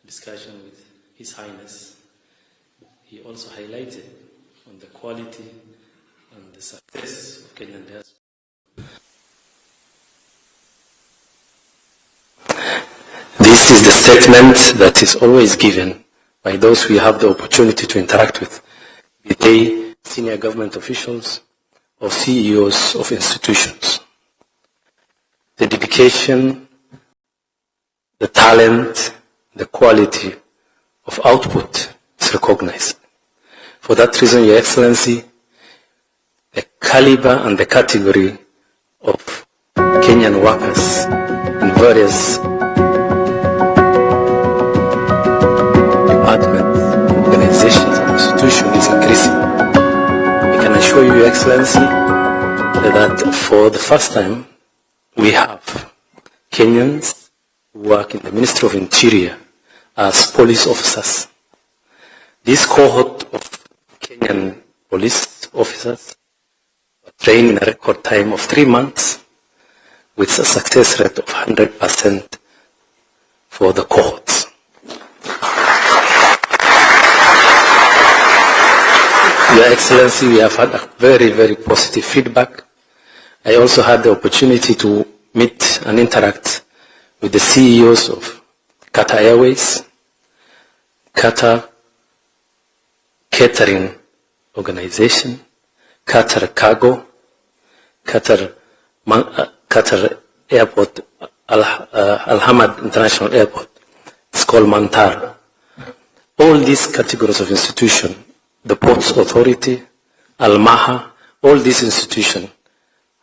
discussion with His Highness, he also highlighted on the quality and the success of Kenyan diaspora. This is the statement that is always given by those we have the opportunity to interact with, be they senior government officials or CEOs of institutions. The dedication, the talent, the quality of output is recognized. For that reason, Your Excellency, the caliber and the category of Kenyan workers in various departments, organizations, and institutions is increasing. I can assure you, Your Excellency, that for the first time, we have Kenyans who work in the Ministry of Interior as police officers. This cohort of Kenyan police officers were trained in a record time of 3 months with a success rate of 100% for the cohorts. Your Excellency, we have had a very, very positive feedback. I also had the opportunity to meet and interact with the CEOs of Qatar Airways, Qatar Catering Organization, Qatar Cargo, Qatar Airport, Al-Hamad International Airport. It's called Mantar. All these categories of institution, the Ports Authority, Al-Maha, all these institutions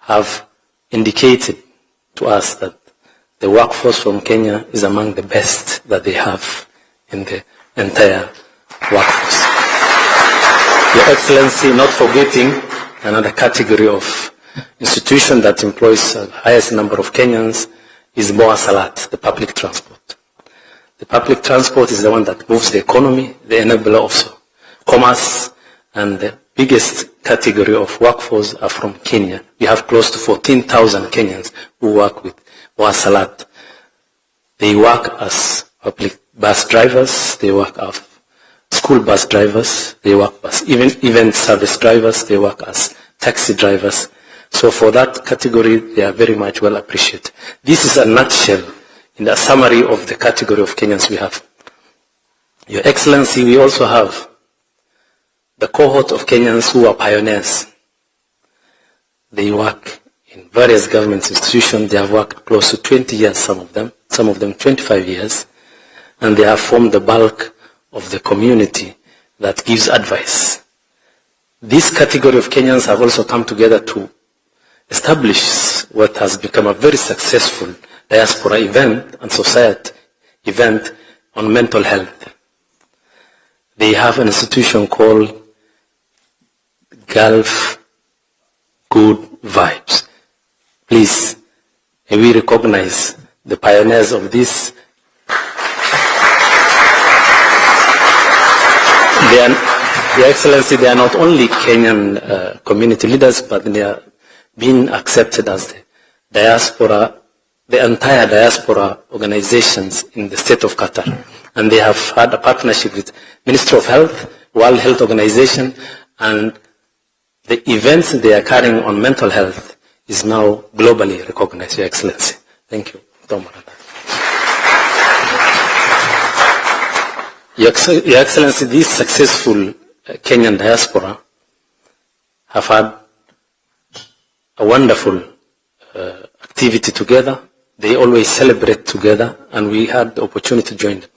have indicated to us that the workforce from Kenya is among the best that they have in the entire workforce. Your Excellency, not forgetting another category of institution that employs the highest number of Kenyans is Salat, the public transport. The public transport is the one that moves the economy, the enabler also commerce, and the biggest category of workforce are from Kenya. We have close to 14,000 Kenyans who work with Salat. They work as public bus drivers, they work as school bus drivers, they work as event service drivers, they work as taxi drivers. So for that category, they are very much well appreciated. This is a nutshell in the summary of the category of Kenyans we have. Your Excellency, we also have the cohort of Kenyans who are pioneers. They work in various government institutions. They have worked close to 20 years, some of them 25 years, and they have formed the bulk of the community that gives advice. This category of Kenyans have also come together to establish what has become a very successful diaspora event and society event on mental health. They have an institution called Gulf Good Vibes. Please, may we recognize the pioneers of this. Your Excellency, they are not only Kenyan community leaders, but they are being accepted as the diaspora, the entire diaspora organizations in the state of Qatar. And they have had a partnership with Ministry of Health, World Health Organization, and the events they are carrying on mental health is now globally recognized, Your Excellency. Thank you. Your Excellency, this successful Kenyan diaspora have had a wonderful activity together. They always celebrate together, and we had the opportunity to join them.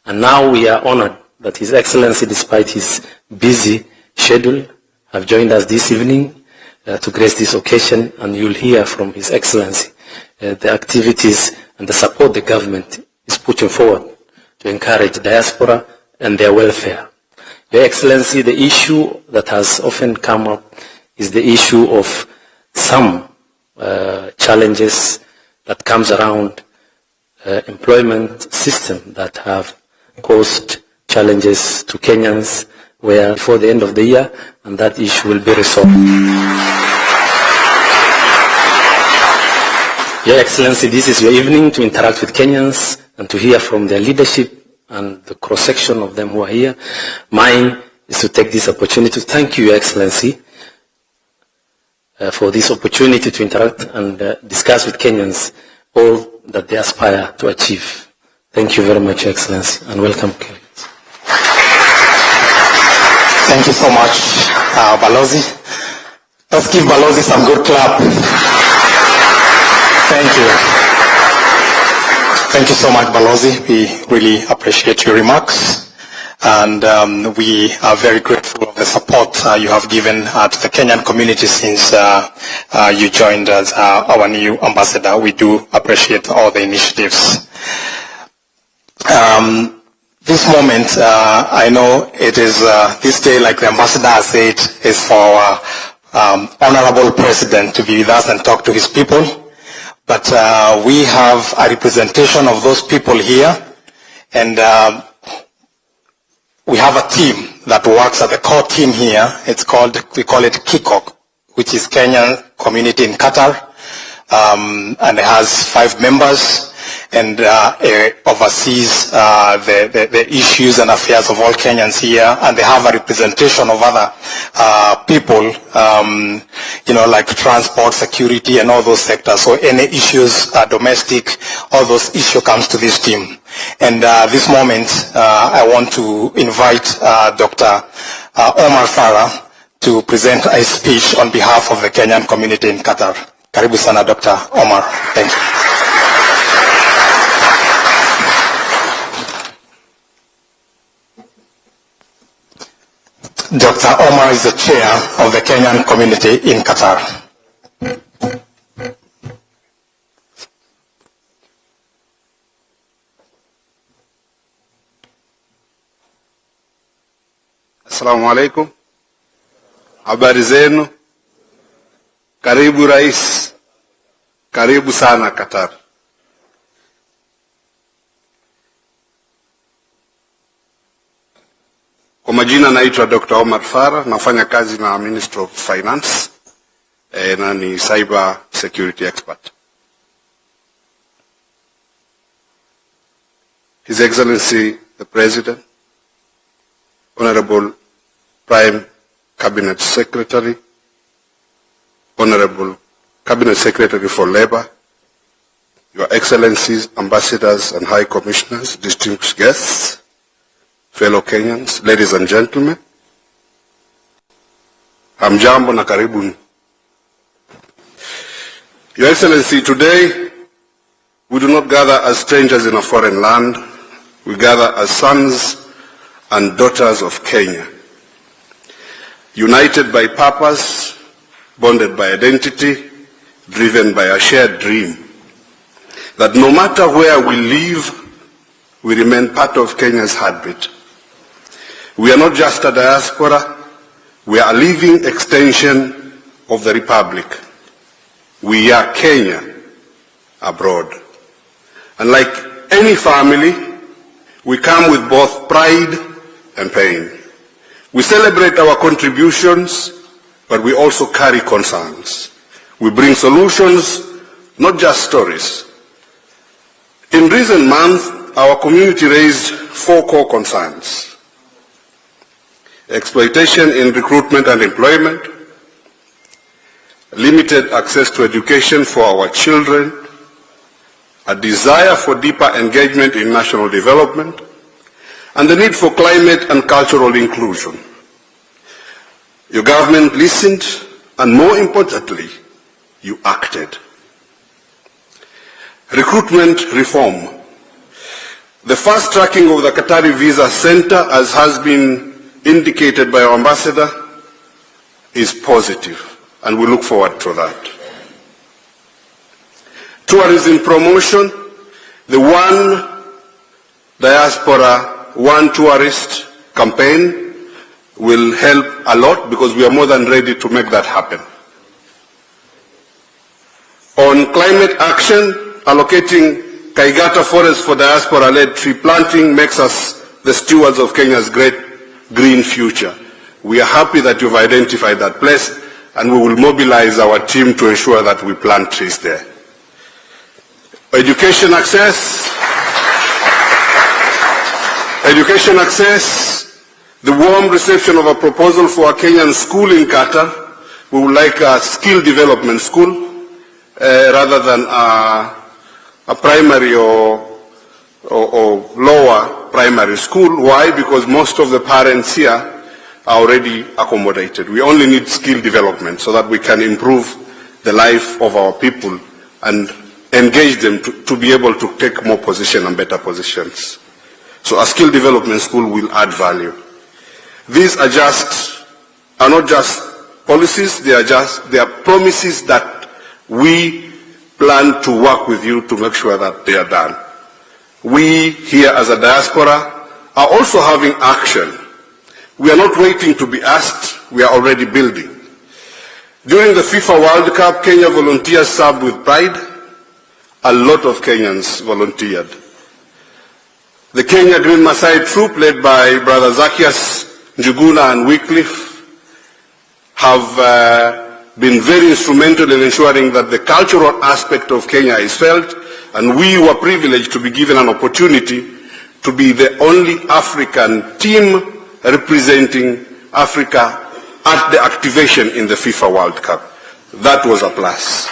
And now we are honored that His Excellency, despite his busy schedule, have joined us this evening to grace this occasion, and you'll hear from His Excellency the activities and the support the government is putting forward to encourage diaspora and their welfare. Your Excellency, the issue that has often come up is the issue of some challenges that comes around employment system that have caused challenges to Kenyans where before the end of the year, and that issue will be resolved. Your Excellency, this is your evening to interact with Kenyans and to hear from their leadership and the cross-section of them who are here. Mine is to take this opportunity to thank you, Your Excellency, for this opportunity to interact and discuss with Kenyans all that they aspire to achieve. Thank you very much, Your Excellency, and welcome, Kenyans. Thank you so much, Balozi. Let's give Balozi some good clap. Thank you. Thank you so much, Balozi. We really appreciate your remarks. And we are very grateful of the support you have given to the Kenyan community since you joined as our new ambassador. We do appreciate all the initiatives. This moment, I know it is this day, like the ambassador has said, is for our honorable president to be with us and talk to his people. But we have a representation of those people here, and we have a team that works at the core team here. It's called, we call it KICOC, which is Kenyan Community in Qatar, and it has 5 members. And oversees the issues and affairs of all Kenyans here, and they have a representation of other people, like transport, security, and all those sectors. So any issues domestic, all those issues comes to this team. And this moment, I want to invite Dr. Omar Farah to present a speech on behalf of the Kenyan community in Qatar. Karibu sana, Dr. Omar. Thank you. Dr. Omar is the chair of the Kenyan community in Qatar. Assalamu alaikum. Habari zenu. Karibu Rais. Karibu sana Qatar. Kwa majina naitwa Dr. Omar Farah, nafanya kazi na Ministry of Finance na ni cyber security expert. His Excellency the President, Honorable Prime Cabinet Secretary, Honorable Cabinet Secretary for Labor, Your Excellencies, Ambassadors and High Commissioners, distinguished guests, fellow Kenyans, ladies and gentlemen, hamjambo na karibuni. Your Excellency, today we do not gather as strangers in a foreign land. We gather as sons and daughters of Kenya, united by purpose, bonded by identity, driven by a shared dream, that no matter where we live, we remain part of Kenya's heartbeat. We are not just a diaspora, we are a living extension of the Republic. We are Kenya abroad. And like any family, we come with both pride and pain. We celebrate our contributions, but we also carry concerns. We bring solutions, not just stories. In recent months, our community raised 4 core concerns: exploitation in recruitment and employment, limited access to education for our children, a desire for deeper engagement in national development, and the need for climate and cultural inclusion. Your government listened, and more importantly, you acted. Recruitment reform. The fast tracking of the Qatari Visa Center, as has been indicated by our ambassador, is positive, and we look forward to that. Tourism promotion, the One Diaspora, One Tourist campaign will help a lot because we are more than ready to make that happen. On climate action, allocating Kaigata Forest for diaspora-led tree planting makes us the stewards of Kenya's great green future. We are happy that you've identified that place, and we will mobilize our team to ensure that we plant trees there. Education access. Education access, the warm reception of a proposal for a Kenyan school in Qatar. We would like a skill development school rather than a primary or lower primary school. Why? Because most of the parents here are already accommodated. We only need skill development so that we can improve the life of our people and engage them to be able to take more position and better positions. So a skill development school will add value. These are not just policies, they are promises that we plan to work with you to make sure that they are done. We here as a diaspora are also having action. We are not waiting to be asked, we are already building. During the FIFA World Cup, Kenya volunteers served with pride. A lot of Kenyans volunteered. The Kenya Green Maasai troop, led by Brother Zacchaeus Njuguna and Wycliffe, have been very instrumental in ensuring that the cultural aspect of Kenya is felt, and we were privileged to be given an opportunity to be the only African team representing Africa at the activation in the FIFA World Cup. That was a plus.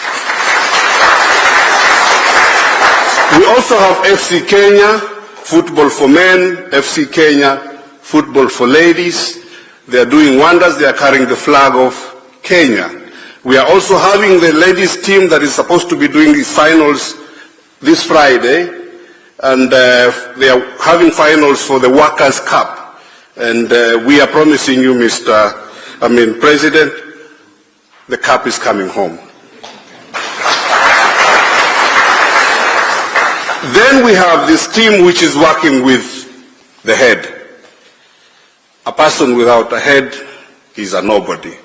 We also have FC Kenya, football for men, FC Kenya, football for ladies. They are doing wonders. They are carrying the flag of Kenya. We are also having the ladies team that is supposed to be doing its finals this Friday, and they are having finals for the Workers' Cup. And we are promising you, President, the cup is coming home. Then we have this team which is working with the head. A person without a head is a nobody.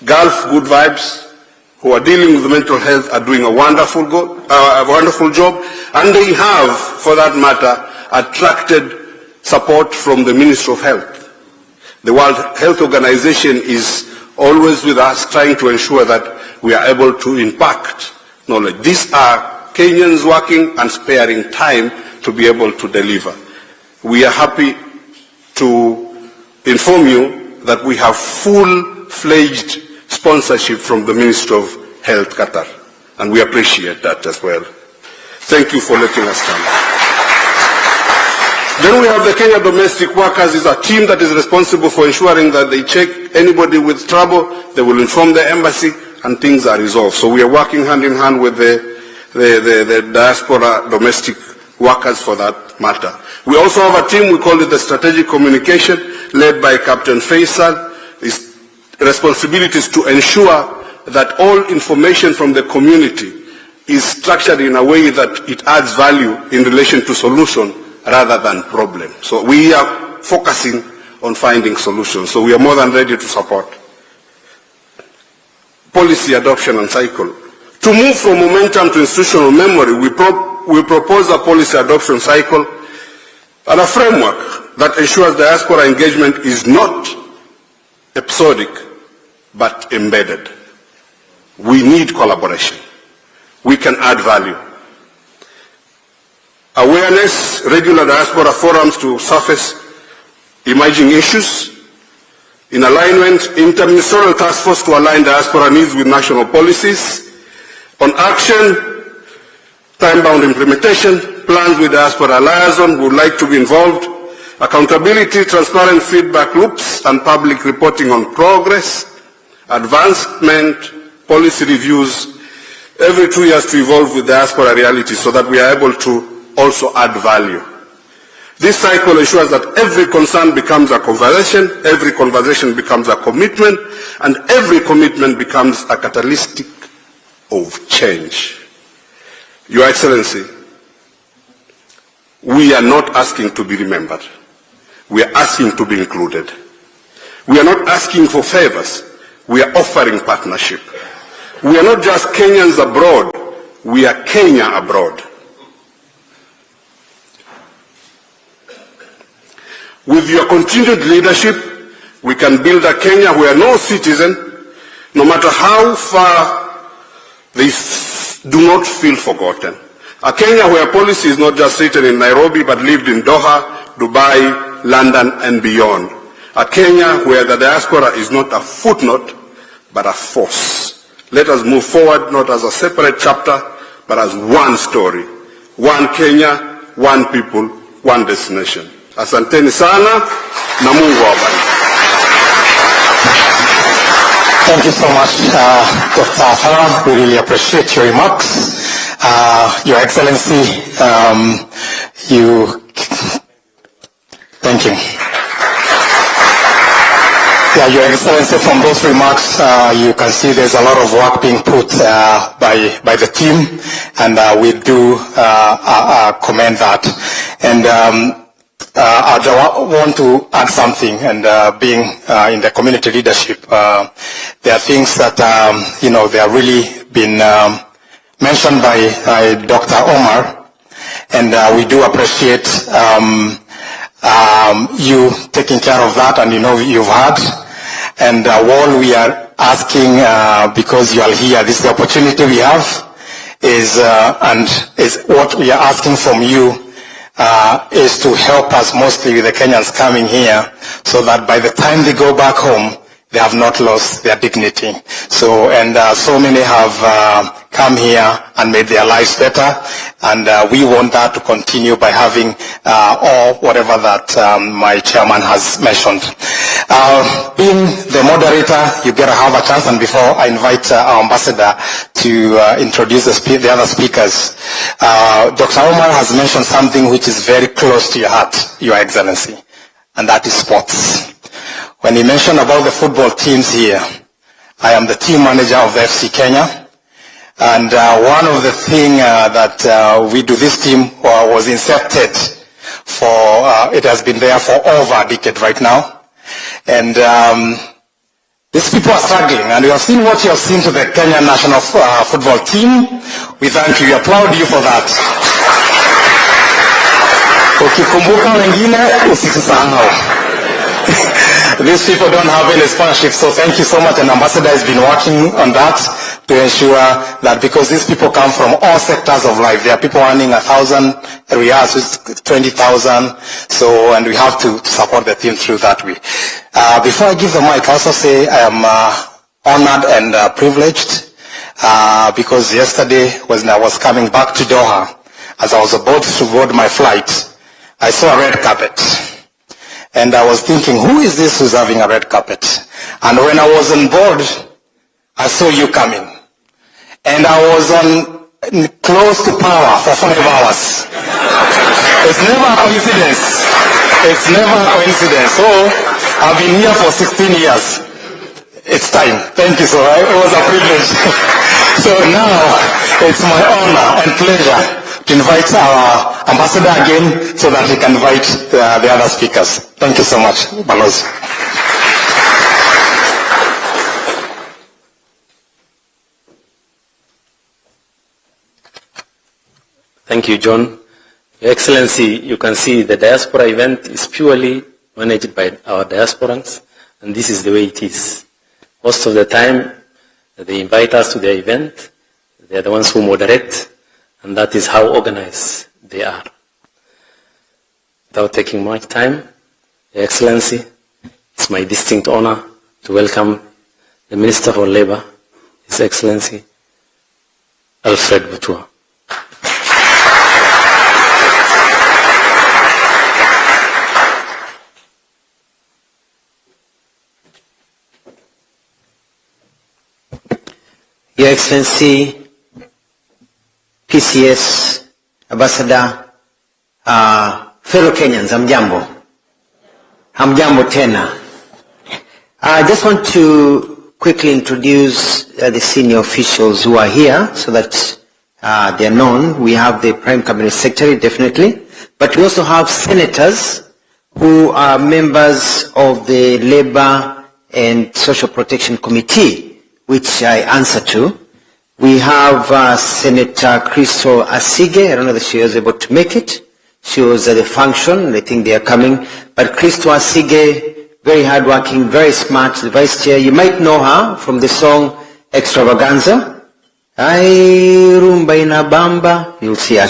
Gulf Good Vibes, who are dealing with mental health, are doing a wonderful job, and they have, for that matter, attracted support from the Ministry of Health. The World Health Organization is always with us, trying to ensure that we are able to impact knowledge. These are Kenyans working and sparing time to be able to deliver. We are happy to inform you that we have full-fledged sponsorship from the Ministry of Health, Qatar, and we appreciate that as well. Thank you for letting us come. Then we have the Kenya Domestic Workers. Is a team that is responsible for ensuring that they check anybody with trouble, they will inform the embassy, and things are resolved. So we are working hand in hand with the diaspora domestic workers for that matter. We also have a team, we call it the Strategic Communication, led by Captain Faisal. His responsibility is to ensure that all information from the community is structured in a way that it adds value in relation to solution rather than problem. So we are focusing on finding solutions. So we are more than ready to support. Policy adoption and cycle. To move from momentum to institutional memory, we propose a policy adoption cycle and a framework that ensures diaspora engagement is not episodic but embedded. We need collaboration. We can add value. Awareness, regular diaspora forums to surface emerging issues. In alignment, interministerial task force to align diaspora needs with national policies. On action, time-bound implementation, plans with diaspora liaison would like to be involved. Accountability, transparent feedback loops, and public reporting on progress. Advancement, policy reviews, every 2 years to evolve with diaspora reality so that we are able to also add value. This cycle ensures that every concern becomes a conversation, every conversation becomes a commitment, and every commitment becomes a catalytic of change. Your Excellency, we are not asking to be remembered. We are asking to be included. We are not asking for favors. We are offering partnership. We are not just Kenyans abroad. We are Kenya abroad. With your continued leadership, we can build a Kenya where no citizen, no matter how far, they do not feel forgotten. A Kenya where policy is not just written in Nairobi but lived in Doha, Dubai, London, and beyond. A Kenya where the diaspora is not a footnote, but a force. Let us move forward not as a separate chapter, but as one story. One Kenya, one people, one destination. Asanteni sana, na Mungu awabariki. Thank you so much, Dr. Farah. We really appreciate your remarks. Your Excellency, thank you. Yeah, Your Excellency, from those remarks, you can see there's a lot of work being put by the team, and we do commend that. And I want to add something, and being in the community leadership, there are things that, they are really been mentioned by Dr. Omar, and we do appreciate you taking care of that, and you've had. And all we are asking, because you are here, this is the opportunity we have, is what we are asking from you, is to help us mostly with the Kenyans coming here, so that by the time they go back home, they have not lost their dignity. So many have come here and made their lives better, and we want that to continue by having whatever that my chairman has mentioned. Being the moderator, you get to have a chance, and before I invite our ambassador to introduce the other speakers, Dr. Omar has mentioned something which is very close to your heart, Your Excellency, and that is sports. When he mentioned about the football teams here, I am the team manager of the FC Kenya, and one of the things that we do, this team was incepted it has been there for over a decade right now, and these people are struggling, and you have seen what you have seen to the Kenyan national football team. We thank you, we applaud you for that. Ukikumbuka wengine usitusahau. These people don't have any sponsorship, so thank you so much. And Ambassador has been working on that to ensure that, because these people come from all sectors of life. There are people earning 1,000 riyals, 20,000. So, and we have to support the team through that way. Before I give the mic, I also say I am honored and privileged, because yesterday when I was coming back to Doha, as I was about to board my flight, I saw a red carpet. And I was thinking, who is this who's having a red carpet? And when I was on board, I saw you coming. And I was close to power for 5 hours. It's never a coincidence. It's never a coincidence. So, I've been here for 16 years. It's time. Thank you, so it was a privilege. So now, it's my honor and pleasure to invite our ambassador again, so that he can invite the other speakers. Thank you so much, Balozi. Thank you, John. Your Excellency, you can see the diaspora event is purely managed by our diasporans, and this is the way it is. Most of the time, they invite us to their event, they are the ones who moderate, and that is how organized they are. Without taking much time, Your Excellency, it's my distinct honor to welcome the Minister for Labor, His Excellency, Alfred Mutua. Your Excellency, PCS, Ambassador, fellow Kenyans, hamjambo. Hamjambo tena. I just want to quickly introduce the senior officials who are here so that they are known. We have the Prime Cabinet Secretary, definitely, but we also have senators who are members of the Labor and Social Protection Committee, which I answer to. We have Senator Crystal Asige. I don't know if she was able to make it. She was at the function. I think they are coming. But Crystal Asige, very hardworking, very smart, the Vice Chair. You might know her from the song Extravaganza. Ay, rumba inabamba. You'll see her.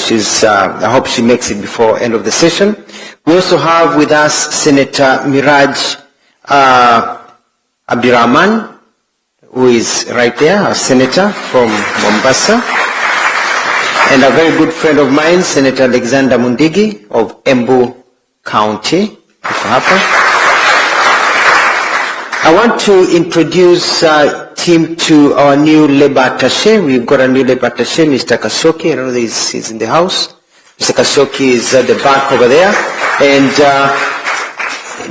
I hope she makes it before end of the session. We also have with us Senator Miraj Abdirahman, who is right there, a senator from Mombasa, and a very good friend of mine, Senator Alexander Mundigi of Embu County. I want to introduce team to our new labor attaché. We've got a new labor attaché, Mr. Kashoki. I know he's in the house. Mr. Kashoki is at the back over there. And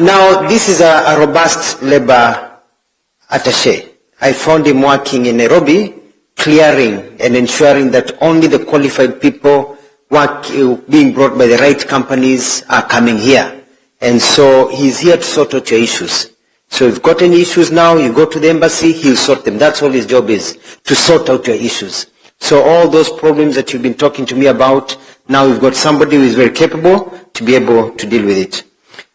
now this is a robust labor attaché. I found him working in Nairobi, clearing and ensuring that only the qualified people being brought by the right companies are coming here. And so he's here to sort out your issues. So if you've got any issues now, you go to the embassy, he'll sort them. That's all his job is, to sort out your issues. So all those problems that you've been talking to me about, now we've got somebody who is very capable to be able to deal with it.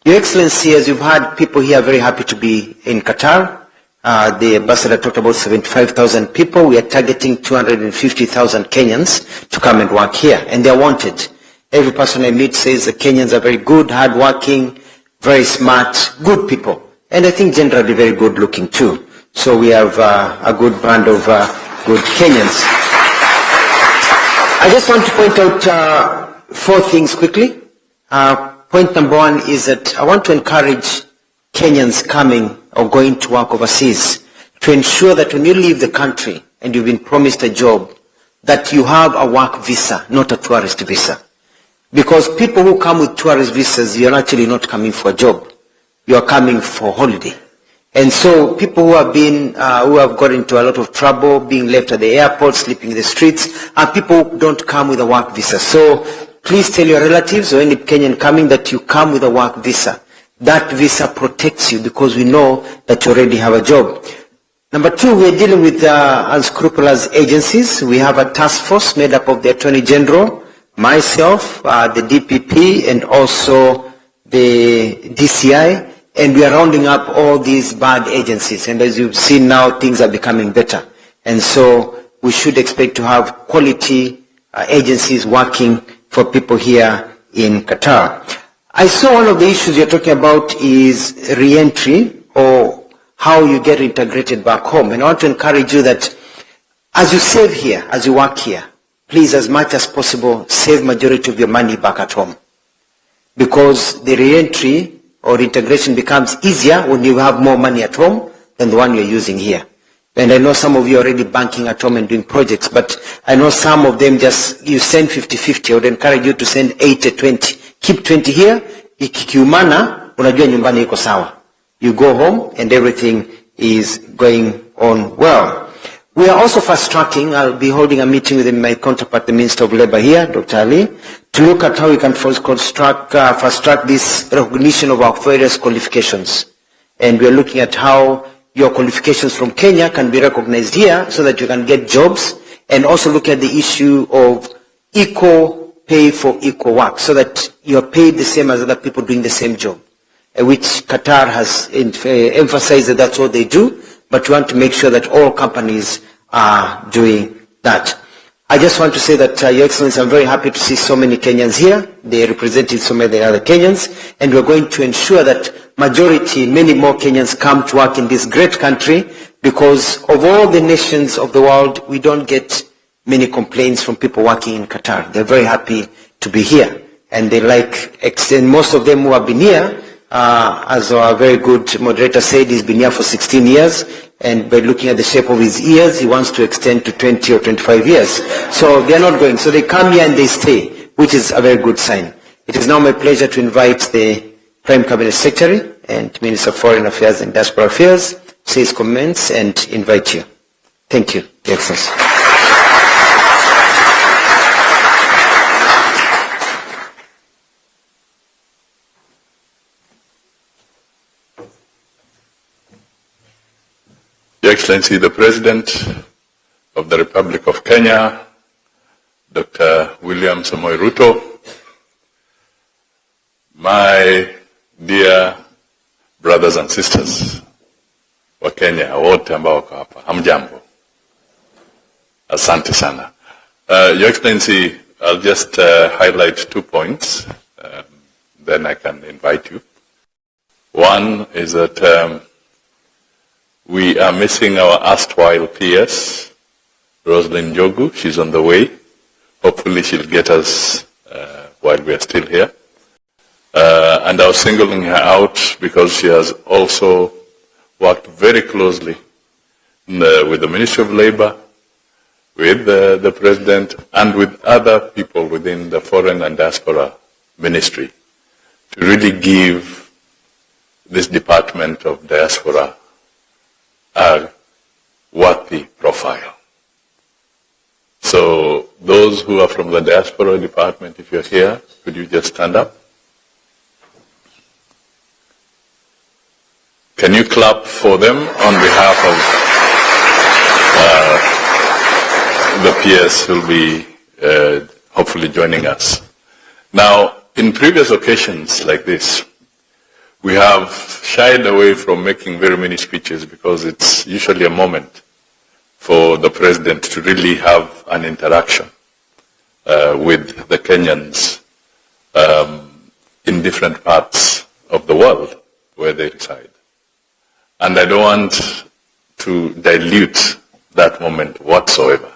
Your Excellency, as you've had, people here are very happy to be in Qatar. The ambassador talked about 75,000 people. We are targeting 250,000 Kenyans to come and work here, and they're wanted. Every person I meet says the Kenyans are very good, hardworking, very smart, good people. And I think generally very good looking too. So we have a good band of good Kenyans. I just want to point out 4 things quickly. Point number 1 is that I want to encourage Kenyans coming or going to work overseas to ensure that when you leave the country and you've been promised a job, that you have a work visa, not a tourist visa. Because people who come with tourist visas, you're actually not coming for a job. You are coming for holiday. And so people who have been, who have got into a lot of trouble, being left at the airport, sleeping in the streets, are people who don't come with a work visa. So please tell your relatives or any Kenyan coming that you come with a work visa. That visa protects you because we know that you already have a job. Number 2, we are dealing with unscrupulous agencies. We have a task force made up of the Attorney General, myself, the DPP, and also the DCI. And we are rounding up all these bad agencies. And as you've seen now, things are becoming better. And so we should expect to have quality agencies working for people here in Qatar. I saw one of the issues you're talking about is re-entry, or how you get integrated back home. And I want to encourage you that as you save here, as you work here, please, as much as possible, save majority of your money back at home. Because the re-entry or integration becomes easier when you have more money at home than the one you're using here. And I know some of you are already banking at home and doing projects, but I know some of them you send 50-50. I would encourage you to send 80-20. Keep 20 here. Ikiumana, unajua nyumbani iko sawa. You go home and everything is going on well. We are also fast-tracking. I'll be holding a meeting with my counterpart, the Minister of Labour here, Dr. Ali, to look at how we can fast-track this recognition of our various qualifications. And we are looking at how your qualifications from Kenya can be recognized here so that you can get jobs, and also look at the issue of equal pay for equal work, so that you are paid the same as other people doing the same job, which Qatar has emphasized that that's what they do. But we want to make sure that all companies are doing that. I just want to say that, Your Excellency, I'm very happy to see so many Kenyans here. They represented so many other Kenyans, and we're going to ensure that many more Kenyans come to work in this great country, because of all the nations of the world, we don't get many complaints from people working in Qatar. They're very happy to be here, and they and most of them who have been here, as our very good moderator said, he's been here for 16 years, and by looking at the shape of his ears, he wants to extend to 20 or 25 years. So they're not going. So they come here and they stay, which is a very good sign. It is now my pleasure to invite the Prime Cabinet Secretary and Minister of Foreign Affairs and Diaspora Affairs to say his comments and invite you. Thank you, Your Excellency. Your Excellency, the President of the Republic of Kenya, Dr. William Samoei Ruto, my dear brothers and sisters wa Kenya, wote ambao wako hapa, hamjambo. Asante sana. Your Excellency, I'll just highlight 2 points. then I can invite you. One is that we are missing our erstwhile PS, Rosalind Jogu. She's on the way. Hopefully she'll get us while we are still here. And I was singling her out because she has also worked very closely with the Ministry of Labor, with the President, and with other people within the Foreign and Diaspora Ministry to really give this Department of Diaspora a worthy profile. So those who are from the Diaspora Department, if you're here, could you just stand up? Can you clap for them on behalf of the peers who will be hopefully joining us? Now, in previous occasions like this, we have shied away from making very many speeches because it's usually a moment for the President to really have an interaction with the Kenyans in different parts of the world where they reside. And I don't want to dilute that moment whatsoever.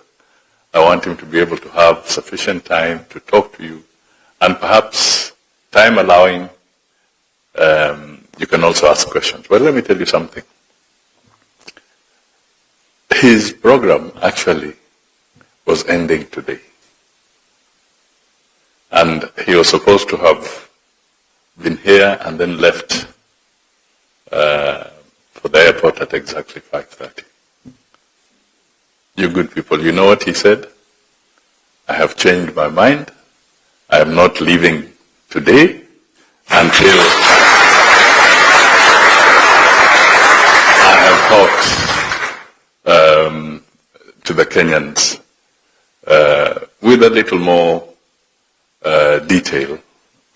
I want him to be able to have sufficient time to talk to you, and perhaps, time allowing, you can also ask questions. But let me tell you something. His program actually was ending today. And he was supposed to have been here and then left for the airport at exactly 5:30. You good people, you know what he said? I have changed my mind. I am not leaving today until I have talked to the Kenyans with a little more detail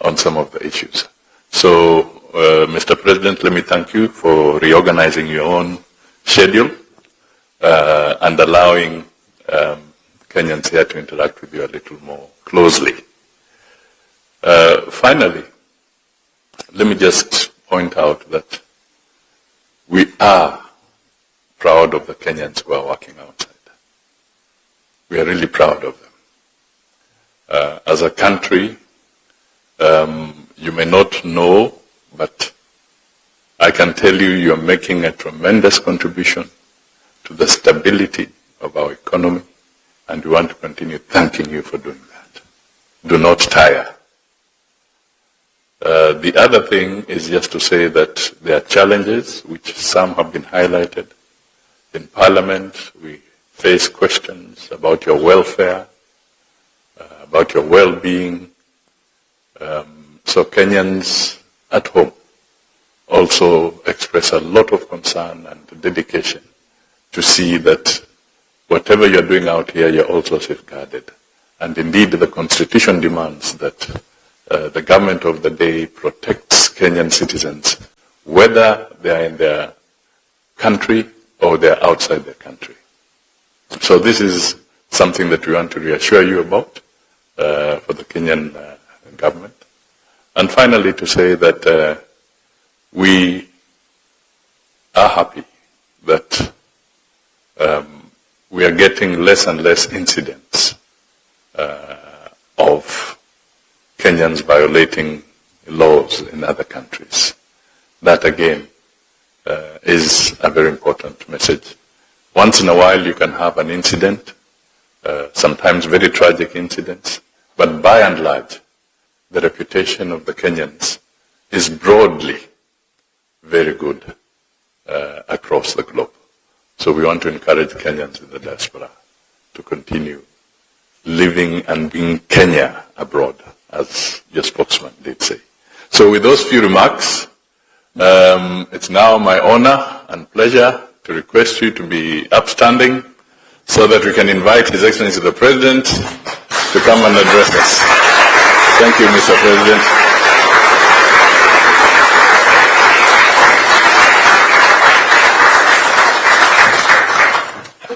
on some of the issues. So, Mr. President, let me thank you for reorganizing your own schedule and allowing Kenyans here to interact with you a little more closely. Finally, let me just point out that we are proud of the Kenyans who are working outside. We are really proud of them. As a country, you may not know, but I can tell you, you are making a tremendous contribution to the stability of our economy, and we want to continue thanking you for doing that. Do not tire. The other thing is just to say that there are challenges, which some have been highlighted. In Parliament, we face questions about your welfare, about your well-being. So Kenyans at home also express a lot of concern and dedication to see that whatever you're doing out here, you're also safeguarded. And indeed, the Constitution demands that the government of the day protects Kenyan citizens, whether they are in their country or they are outside their country. So this is something that we want to reassure you about for the Kenyan government. And finally, to say that we are happy that we are getting less and less incidents of Kenyans violating laws in other countries. That again is a very important message. Once in a while you can have an incident, sometimes very tragic incidents, but by and large, the reputation of the Kenyans is broadly very good across the globe. So we want to encourage Kenyans in the diaspora to continue living and being Kenya abroad, as your spokesman did say. So with those few remarks, it's now my honor and pleasure to request you to be upstanding so that we can invite His Excellency the President to come and address us. Thank you, Mr. President.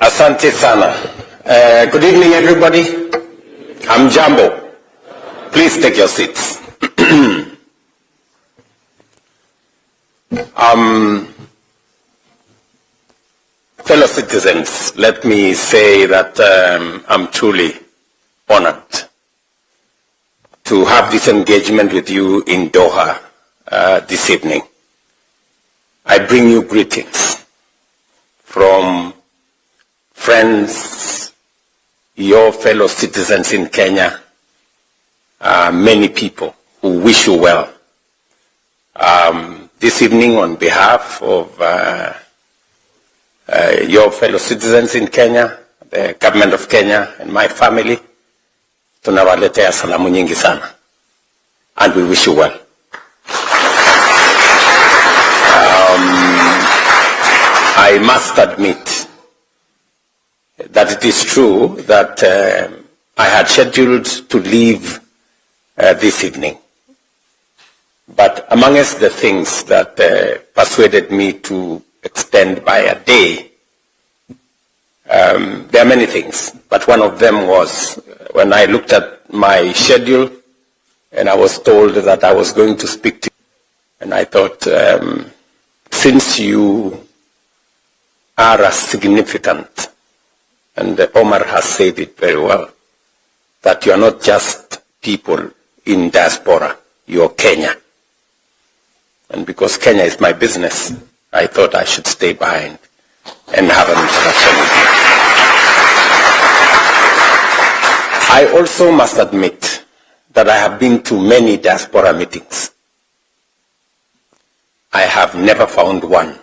Asante sana. Good evening, everybody. I'm Jambo. Please take your seats. Fellow citizens, let me say that I'm truly honored to have this engagement with you in Doha this evening. I bring you greetings from friends, your fellow citizens in Kenya, many people who wish you well. This evening, on behalf of your fellow citizens in Kenya, the government of Kenya, and my family, tunawaletea salamu nyingi sana, and we wish you well. I must admit that it is true that I had scheduled to leave this evening. But amongst the things that persuaded me to extend by a day, there are many things, but one of them was when I looked at my schedule and I was told that I was going to speak to you, and I thought, since you are a significant, and Omar has said it very well, that you are not just people in diaspora, you are Kenya. And because Kenya is my business, I thought I should stay behind and have an interaction with you. I also must admit that I have been to many diaspora meetings. I have never found one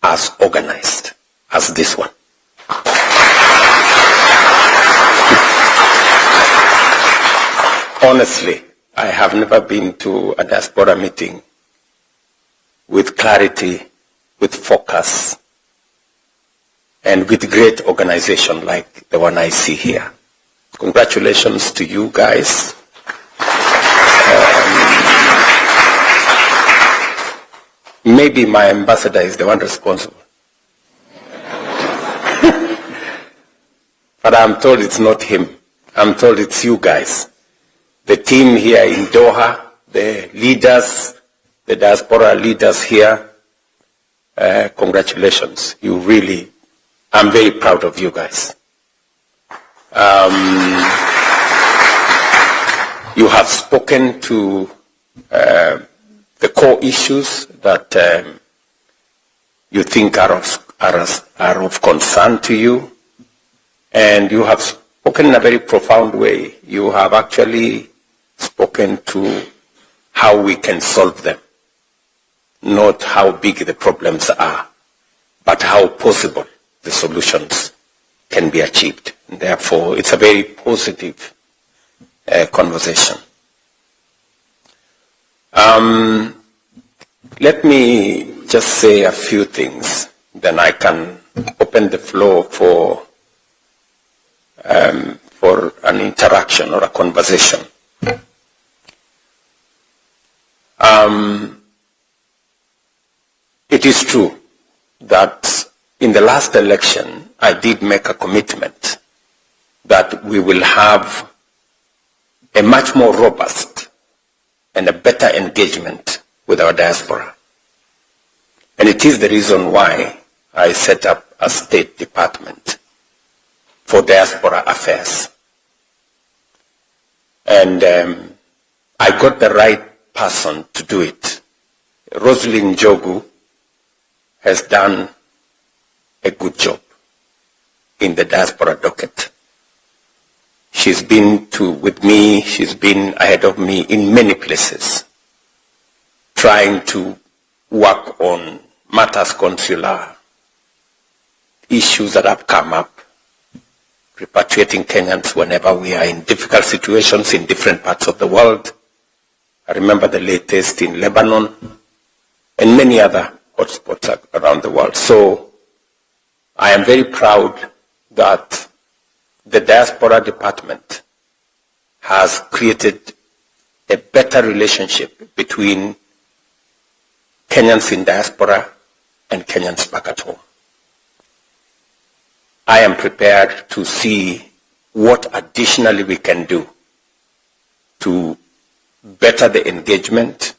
as organized as this one. Honestly, I have never been to a diaspora meeting with clarity, with focus, and with great organization like the one I see here. Congratulations to you guys. Maybe my ambassador is the one responsible. But I'm told it's not him. I'm told it's you guys. The team here in Doha, the leaders, the diaspora leaders here, congratulations. You really, I'm very proud of you guys. You have spoken to the core issues that you think are of concern to you, and you have spoken in a very profound way. You have actually spoken to how we can solve them, not how big the problems are, but how possible the solutions can be achieved. And therefore, it's a very positive conversation. Let me just say a few things, then I can open the floor for an interaction or a conversation. It is true that in the last election, I did make a commitment that we will have a much more robust and a better engagement with our diaspora. And it is the reason why I set up a State Department for Diaspora Affairs. And I got the right person to do it. Rosalind Jogu has done a good job in the diaspora docket. She's been with me, she's been ahead of me in many places, trying to work on matters consular, issues that have come up, repatriating Kenyans whenever we are in difficult situations in different parts of the world. I remember the latest in Lebanon and many other hotspots around the world. So I am very proud that the Diaspora Department has created a better relationship between Kenyans in diaspora and Kenyans back at home. I am prepared to see what additionally we can do to better the engagement,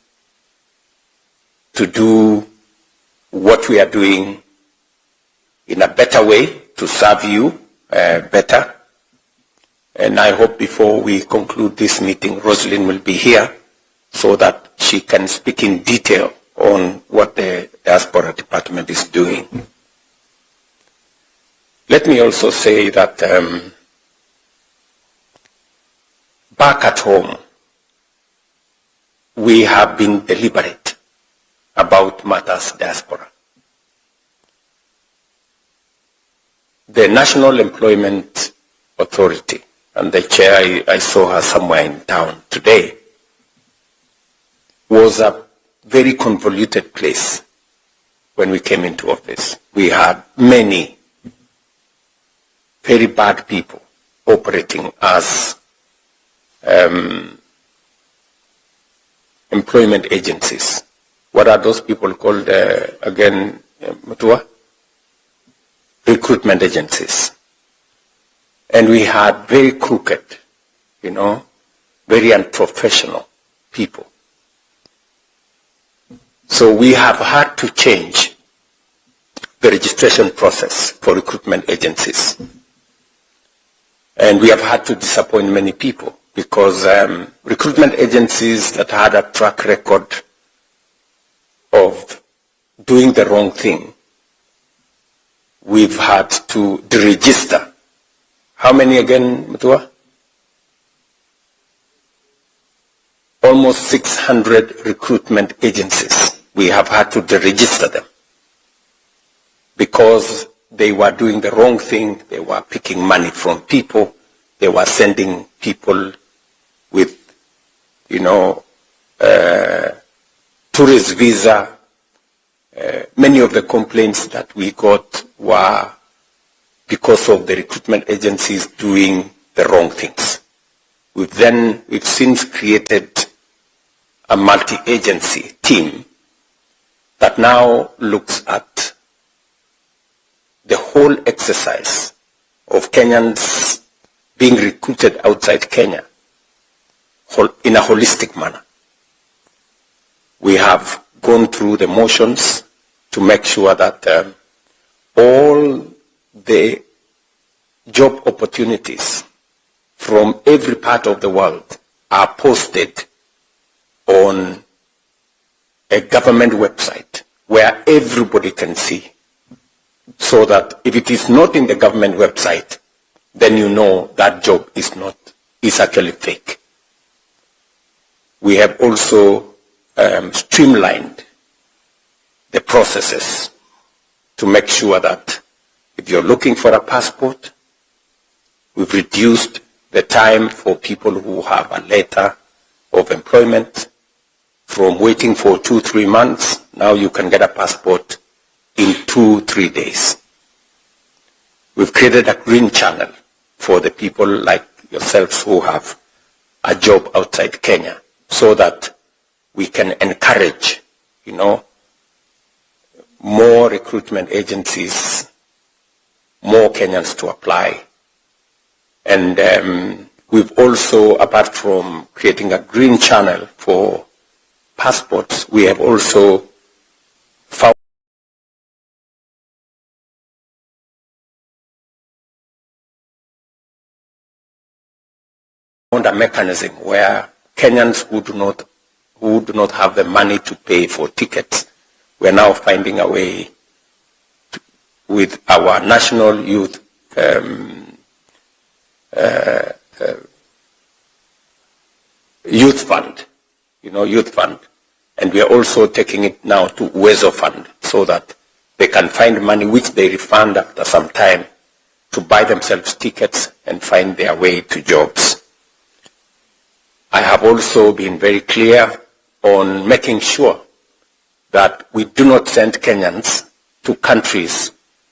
to do what we are doing in a better way to serve you better. And I hope before we conclude this meeting, Rosalind will be here so that she can speak in detail on what the diaspora department is doing. Let me also say that back at home, we have been deliberate about matters diaspora. The National Employment Authority, and the chair, I saw her somewhere in town today, was a very convoluted place when we came into office. We had many very bad people operating as employment agencies. What are those people called again, Mutua? Recruitment agencies. And we had very crooked, very unprofessional people. So we have had to change the registration process for recruitment agencies. And we have had to disappoint many people because recruitment agencies that had a track record of doing the wrong thing, we've had to deregister. How many again, Mutua? Almost 600 recruitment agencies. We have had to deregister them because they were doing the wrong thing. They were picking money from people. They were sending people with, tourist visa. Many of the complaints that we got were because of the recruitment agencies doing the wrong things. We've since created a multi-agency team that now looks at the whole exercise of Kenyans being recruited outside Kenya in a holistic manner. We have gone through the motions to make sure that all the job opportunities from every part of the world are posted on a government website where everybody can see, so that if it is not in the government website, then you know that job is actually fake. We have also streamlined the processes to make sure that if you're looking for a passport, we've reduced the time for people who have a letter of employment from waiting for 2-3 months. Now you can get a passport in 2-3 days. We've created a green channel for the people like yourselves who have a job outside Kenya, so that we can encourage, more recruitment agencies, more Kenyans to apply. And we've also, apart from creating a green channel for passports, we have also found a mechanism where Kenyans who do not have the money to pay for tickets, we're now finding a way with our national youth fund, youth fund, and we are also taking it now to Uwezo Fund, so that they can find money which they refund after some time to buy themselves tickets and find their way to jobs. I have also been very clear on making sure that we do not send Kenyans to countries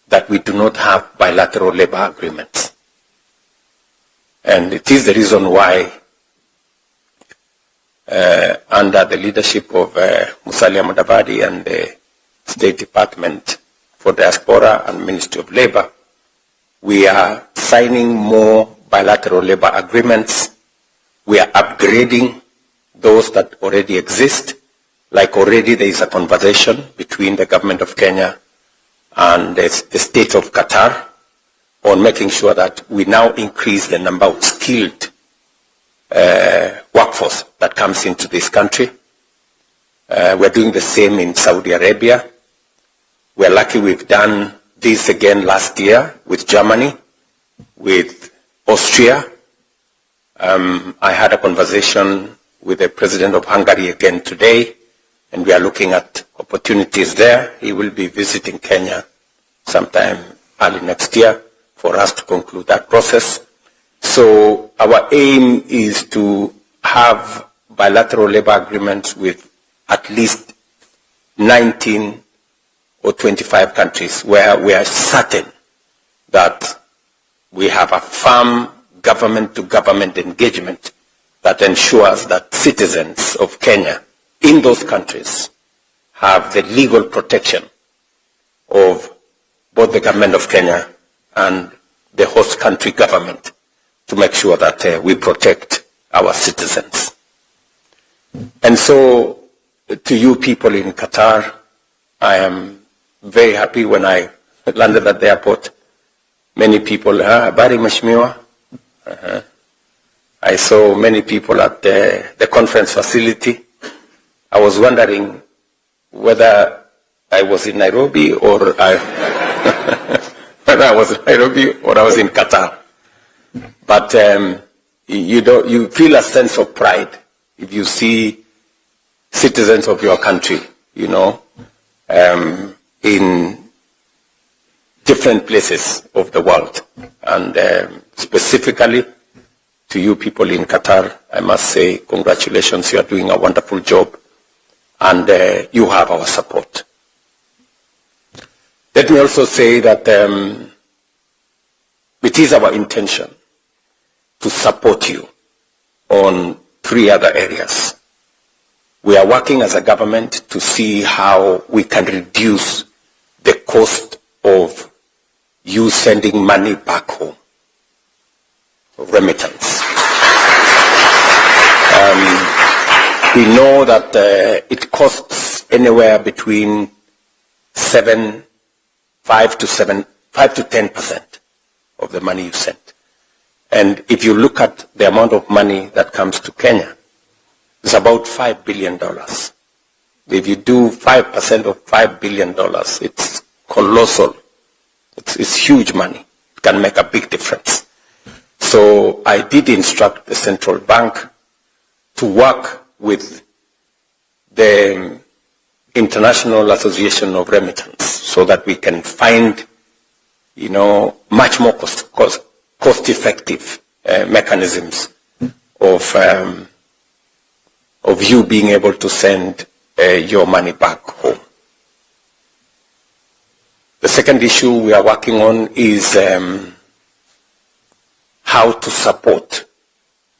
that we do not have bilateral labor agreements. And it is the reason why, under the leadership of Musalia Mudavadi and the State Department for Diaspora and Ministry of Labor, we are signing more bilateral labor agreements. We are upgrading those that already exist, like already there is a conversation between the government of Kenya and the state of Qatar on making sure that we now increase the number of skilled workforce that comes into this country. We're doing the same in Saudi Arabia. We're lucky we've done this again last year with Germany, with Austria. I had a conversation with the president of Hungary again today, and we are looking at opportunities there. He will be visiting Kenya sometime early next year for us to conclude that process. So our aim is to have bilateral labor agreements with at least 19 or 25 countries where we are certain that we have a firm government-to-government engagement that ensures that citizens of Kenya in those countries have the legal protection of both the government of Kenya and the host country government to make sure that we protect our citizens. And so, to you people in Qatar, I am very happy when I landed at the airport. Many people, Bari Mheshimiwa. I saw many people at the conference facility. I was wondering whether I was in Nairobi or whether I was in Nairobi or I was in Qatar. But you feel a sense of pride if you see citizens of your country, in different places of the world. And specifically to you people in Qatar, I must say congratulations, you are doing a wonderful job, and you have our support. Let me also say that it is our intention to support you on 3 other areas. We are working as a government to see how we can reduce the cost of you sending money back home, remittance. We know that it costs anywhere between 5 to 10% of the money you send. And if you look at the amount of money that comes to Kenya, it's about $5 billion. If you do 5% of $5 billion, it's colossal. It's huge money. It can make a big difference. So I did instruct the central bank to work with the International Association of Remittance so that we can find, much more cost-effective mechanisms of you being able to send your money back home. The second issue we are working on is how to support,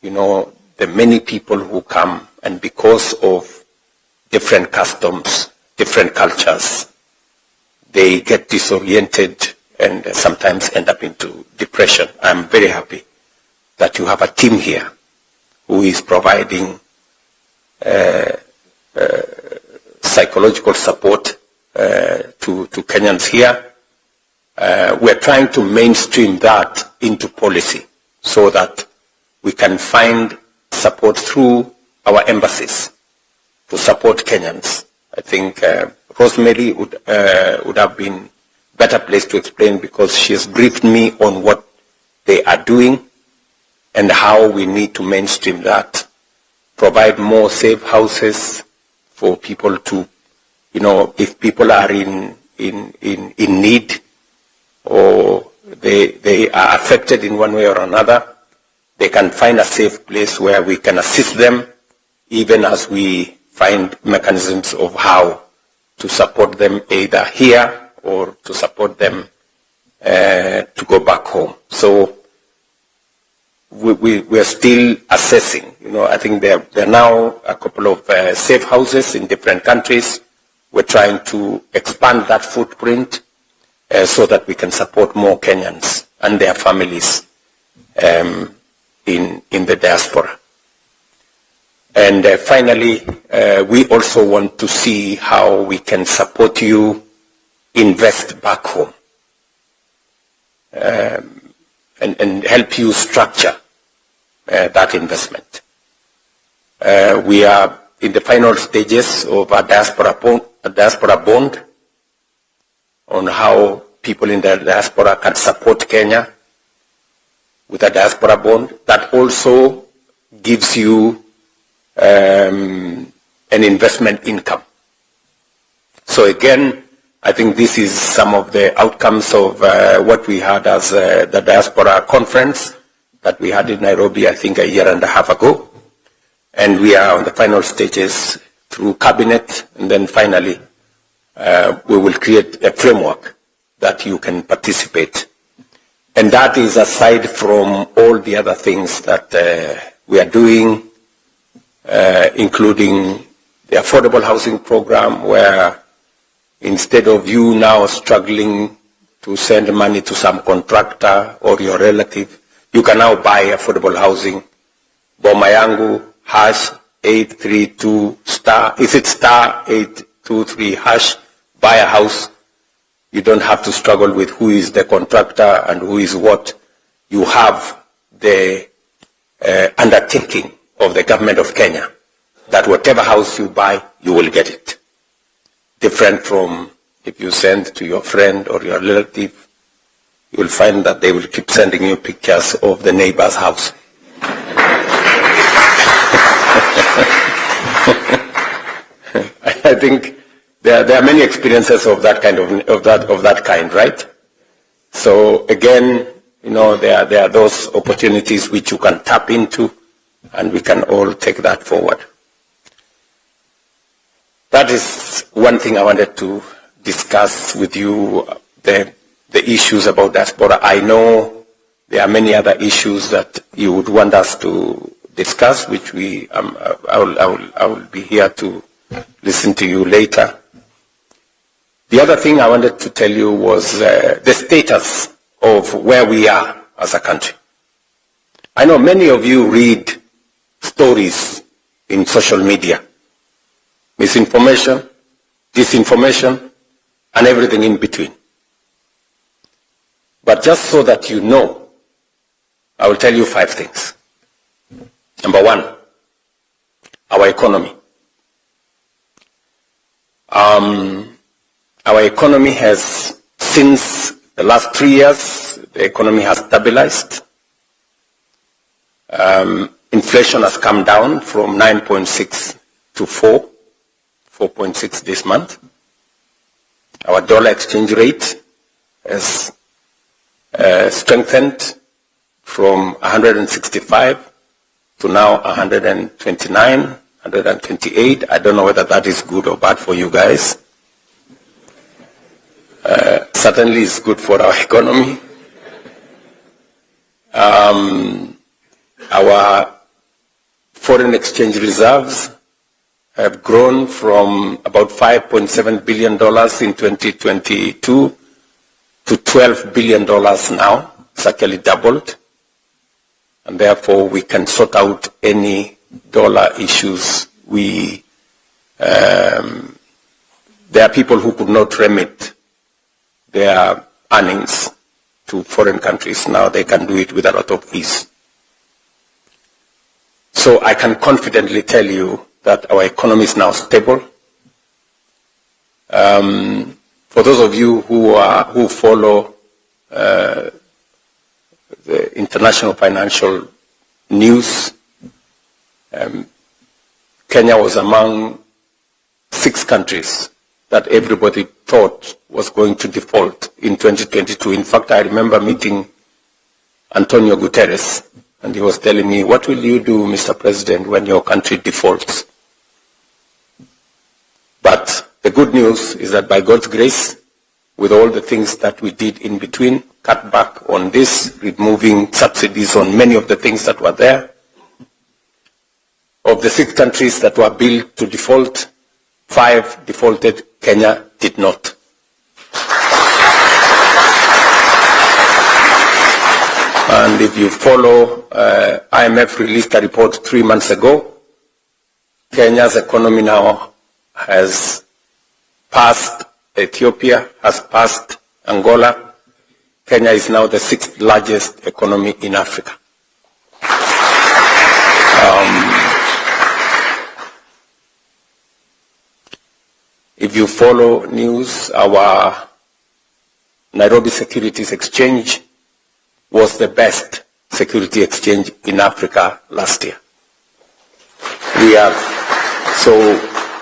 the many people who come, and because of different customs, different cultures, they get disoriented and sometimes end up into depression. I'm very happy that you have a team here who is providing psychological support to Kenyans here. We're trying to mainstream that into policy so that we can find support through our embassies to support Kenyans. I think Rosemary would have been better placed to explain because she has briefed me on what they are doing and how we need to mainstream that. Provide more safe houses for people to, if people are in need or they are affected in one way or another, they can find a safe place where we can assist them, even as we find mechanisms of how to support them either here or to support them to go back home. So we are still assessing. I think there are now a couple of safe houses in different countries. We're trying to expand that footprint so that we can support more Kenyans and their families in the diaspora. And finally, we also want to see how we can support you invest back home and help you structure that investment. We are in the final stages of a diaspora bond on how people in the diaspora can support Kenya with a diaspora bond that also gives you an investment income. So again, I think this is some of the outcomes of what we had as the diaspora conference that we had in Nairobi, I think a year and a half ago. And we are on the final stages through cabinet, and then finally we will create a framework that you can participate. And that is aside from all the other things that we are doing, including the affordable housing program, where instead of you now struggling to send money to some contractor or your relative, you can now buy affordable housing. Boma yangu #832 star, is it *823#, buy a house. You don't have to struggle with who is the contractor and who is what. You have the undertaking of the government of Kenya that whatever house you buy, you will get it. Different from if you send to your friend or your relative, you will find that they will keep sending you pictures of the neighbor's house. I think there are many experiences of that kind, right? So again, there are those opportunities which you can tap into, and we can all take that forward. That is one thing I wanted to discuss with you, the issues about diaspora. I know there are many other issues that you would want us to discuss, which I will be here to listen to you later. The other thing I wanted to tell you was the status of where we are as a country. I know many of you read stories in social media, misinformation, disinformation, and everything in between. But just so that you know, I will tell you 5 things. Number 1, our economy. Our economy has, since the last 3 years, the economy has stabilized. Inflation has come down from 9.6 to 4.6 this month. Our dollar exchange rate has strengthened from 165 to now 129, 128. I don't know whether that is good or bad for you guys. Certainly it's good for our economy. Our foreign exchange reserves have grown from about $5.7 billion in 2022 to $12 billion now. It's actually doubled. And therefore we can sort out any dollar issues. There are people who could not remit their earnings to foreign countries. Now they can do it with a lot of ease. So I can confidently tell you that our economy is now stable. For those of you who follow the international financial news, Kenya was among 6 countries that everybody thought was going to default in 2022. In fact, I remember meeting Antonio Guterres, and he was telling me, what will you do, Mr. President, when your country defaults? But the good news is that by God's grace, with all the things that we did in between, cut back on this, removing subsidies on many of the things that were there, of the 6 countries that were built to default, 5 defaulted, Kenya did not. And if you follow, IMF released a report 3 months ago Kenya's economy now has passed Ethiopia, has passed Angola. Kenya is now the 6th largest economy in Africa. If you follow news, our Nairobi Securities Exchange was the best security exchange in Africa last year. So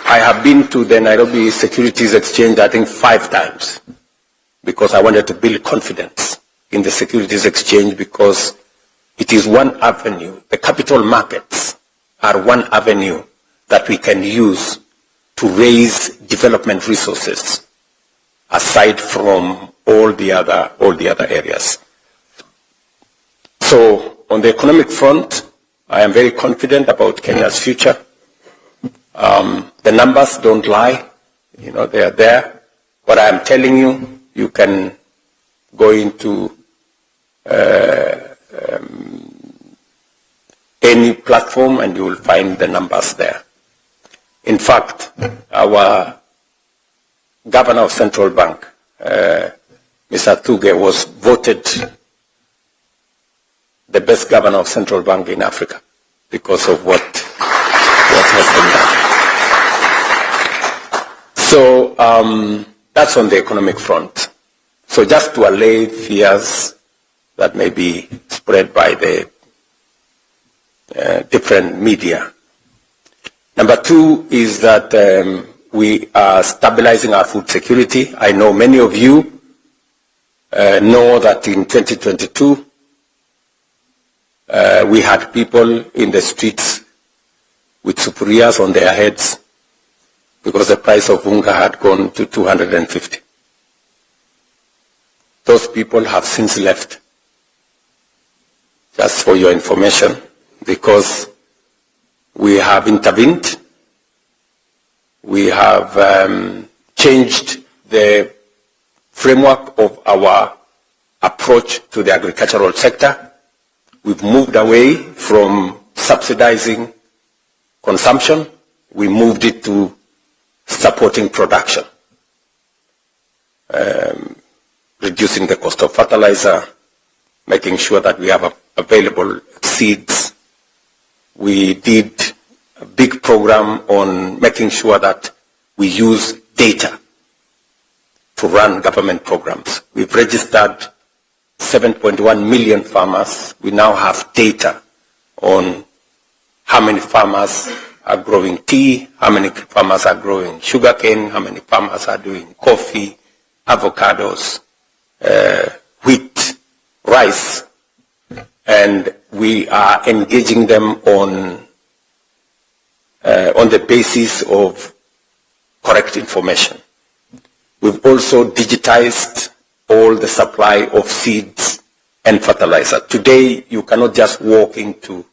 I have been to the Nairobi Securities Exchange, I think 5 times, because I wanted to build confidence in the Securities Exchange, because it is one avenue. The capital markets are one avenue that we can use to raise development resources, aside from all the other areas. So on the economic front, I am very confident about Kenya's future. The numbers don't lie, they are there. What I am telling you, you can go into any platform and you will find the numbers there. In fact, our governor of Central Bank, Mr. Thuge, was voted the best governor of Central Bank in Africa because of what has been done. So that's on the economic front. So just to allay fears that may be spread by the different media. Number 2 is that we are stabilizing our food security. I know many of you know that in 2022, we had people in the streets with superiors on their heads because the price of unga had gone to 250. Those people have since left, just for your information, because we have intervened. We have changed the framework of our approach to the agricultural sector. We've moved away from subsidizing consumption. We moved it to supporting production, reducing the cost of fertilizer, making sure that we have available seeds. We did a big program on making sure that we use data to run government programs. We've registered 7.1 million farmers. We now have data on how many farmers are growing tea, how many farmers are growing sugarcane, how many farmers are doing coffee, avocados, wheat, rice, and we are engaging them on the basis of correct information. We've also digitized all the supply of seeds and fertilizer. Today, you cannot just walk into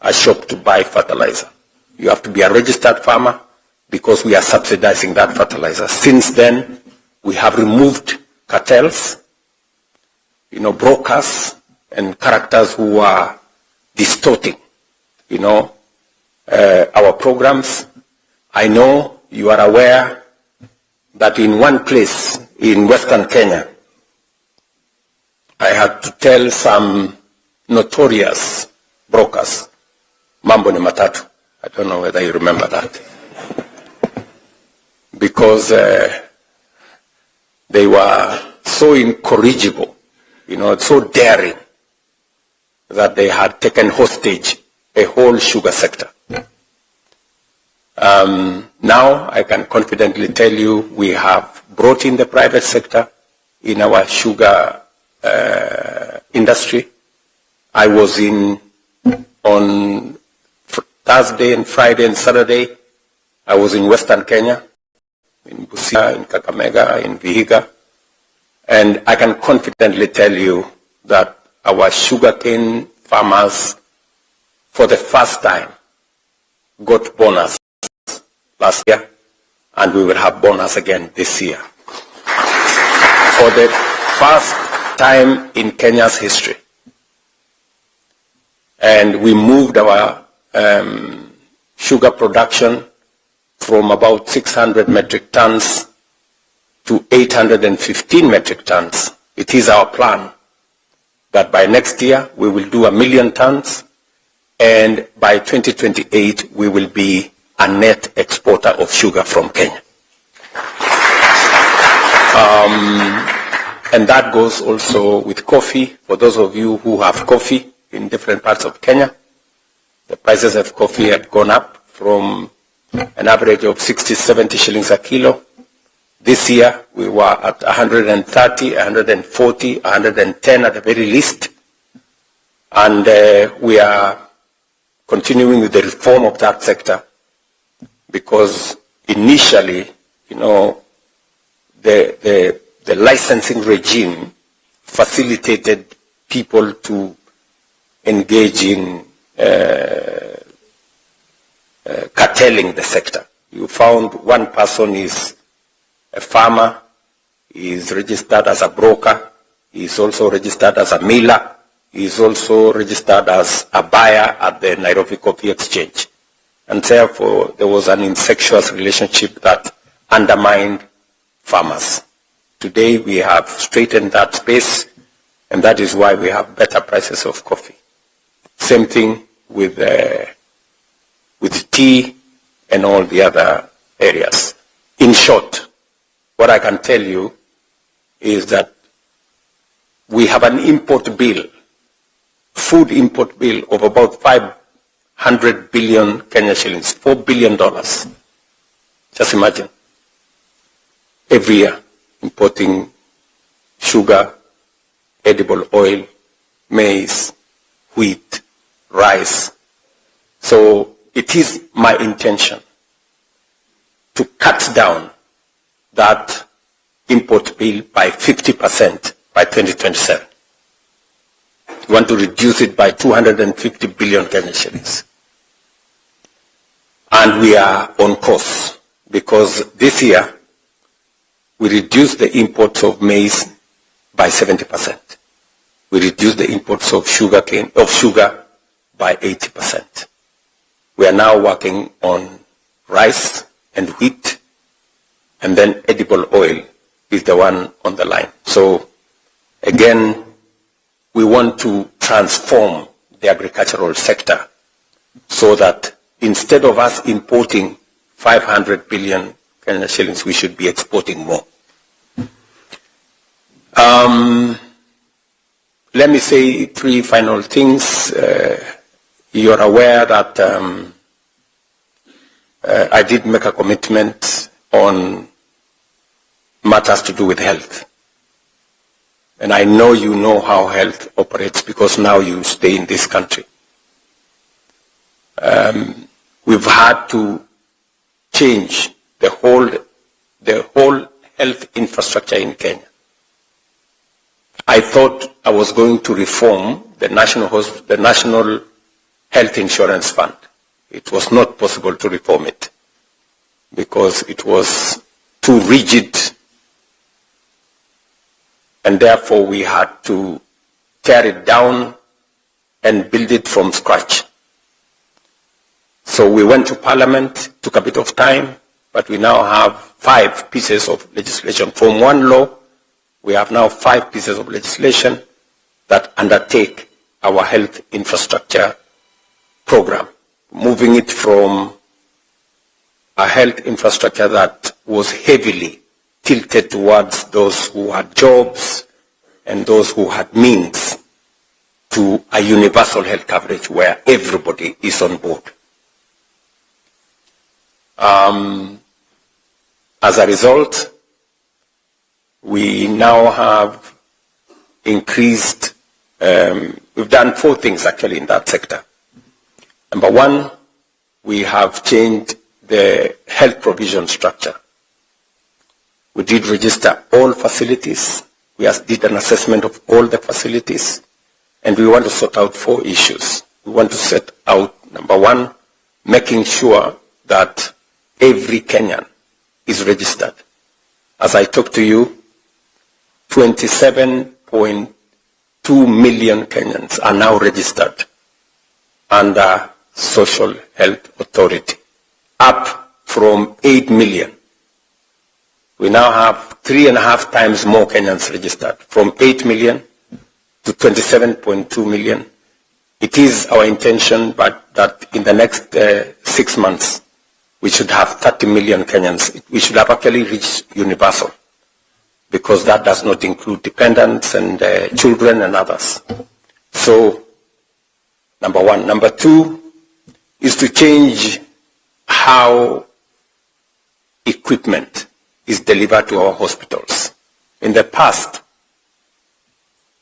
a shop to buy fertilizer. You have to be a registered farmer because we are subsidizing that fertilizer. Since then, we have removed cartels, brokers and characters who are distorting, our programs. I know you are aware that in one place in Western Kenya, I had to tell some notorious brokers, mambo ni matatu. I don't know whether you remember that. Because they were so incorrigible, so daring, that they had taken hostage a whole sugar sector. Now I can confidently tell you we have brought in the private sector in our sugar industry. I was on Thursday and Friday and Saturday, I was in Western Kenya, in Busia, in Kakamega, in Vihiga, and I can confidently tell you that our sugarcane farmers, for the first time, got bonus last year, and we will have bonus again this year. For the first time in Kenya's history. And we moved our sugar production from about 600 metric tons to 815 metric tons. It is our plan that by next year we will do 1 million tons, and by 2028 we will be a net exporter of sugar from Kenya. And that goes also with coffee. For those of you who have coffee in different parts of Kenya, the prices of coffee have gone up from an average of 60, 70 shillings a kilo. This year we were at 130, 140, 110 at the very least. And we are continuing with the reform of that sector, because initially, you know, the licensing regime facilitated people to engage in curtailing the sector. You found one person is a farmer, he is registered as a broker, he is also registered as a miller, he is also registered as a buyer at the Nairobi Coffee Exchange. And therefore, there was an incestuous relationship that undermined farmers. Today, we have straightened that space, and that is why we have better prices of coffee. Same thing with tea and all the other areas. In short, what I can tell you is that we have an import bill, food import bill of about 500 billion Kenya shillings, $4 billion. Just imagine. Every year, importing sugar, edible oil, maize, wheat, rice. So it is my intention to cut down that import bill by 50% by 2027. We want to reduce it by 250 billion Kenya shillings. And we are on course, because this year we reduced the imports of maize by 70%. We reduced the imports of sugar by 80%. We are now working on rice and wheat, and then edible oil is the one on the line. So again, we want to transform the agricultural sector so that instead of us importing 500 billion Kenya shillings, we should be exporting more. Let me say 3 final things. You're aware that I did make a commitment on matters to do with health. And I know you know how health operates, because now you stay in this country. We've had to change the whole health infrastructure in Kenya. I thought I was going to reform the National Health Insurance Fund. It was not possible to reform it because it was too rigid, and therefore we had to tear it down and build it from scratch. So we went to Parliament, took a bit of time, but we now have 5 pieces of legislation. From one law, we have now 5 pieces of legislation that undertake our health infrastructure program, moving it from a health infrastructure that was heavily tilted towards those who had jobs and those who had means to a universal health coverage where everybody is on board. As a result, we now have increased, we've done 4 things actually in that sector. Number 1, we have changed the health provision structure. We did register all facilities. We did an assessment of all the facilities, and we want to sort out 4 issues. We want to set out, number 1, making sure that every Kenyan is registered. As I talk to you, 27.2 million Kenyans are now registered under Social Health Authority, up from 8 million. We now have 3.5 times more Kenyans registered, from 8 million to 27.2 million. It is our intention that in the next 6 months, we should have 30 million Kenyans. We should have actually reached universal, because that does not include dependents and children and others. So, number one. Number two is to change how equipment is delivered to our hospitals. In the past,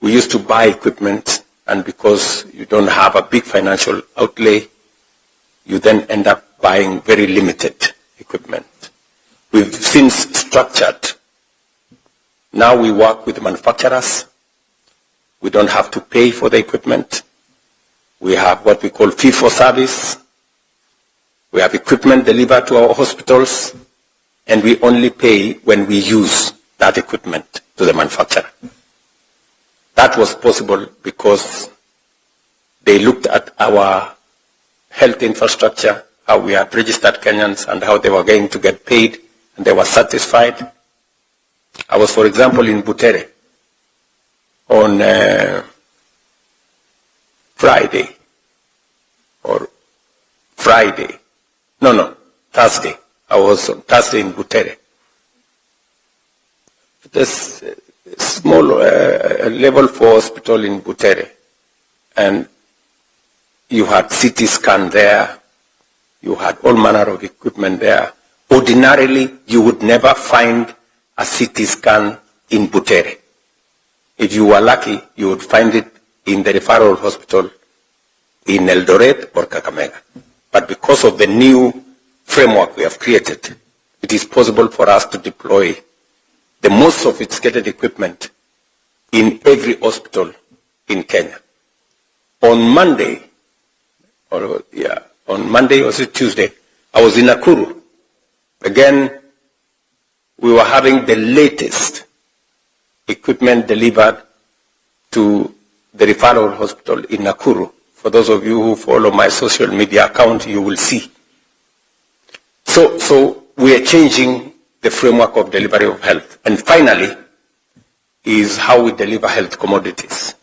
we used to buy equipment, and because you don't have a big financial outlay, you then end up buying very limited equipment. We've since structured. Now we work with manufacturers. We don't have to pay for the equipment. We have what we call fee for service. We have equipment delivered to our hospitals, and we only pay when we use that equipment to the manufacturer. That was possible because they looked at our health infrastructure, how we have registered Kenyans, and how they were going to get paid, and they were satisfied. I was, for example, in Butere on Thursday. I was on Thursday in Butere. This small level 4 hospital in Butere, and you had CT scan there, you had all manner of equipment there. Ordinarily, you would never find a CT scan in Butere. If you were lucky, you would find it in the referral hospital in Eldoret or Kakamega. But because of the new framework we have created, it is possible for us to deploy the most sophisticated equipment in every hospital in Kenya. On Monday, or was it Tuesday, I was in Nakuru. Again, we were having the latest equipment delivered to the referral hospital in Nakuru. For those of you who follow my social media account, you will see. So we are changing the framework of delivery of health. And finally, is how we deliver health commodities.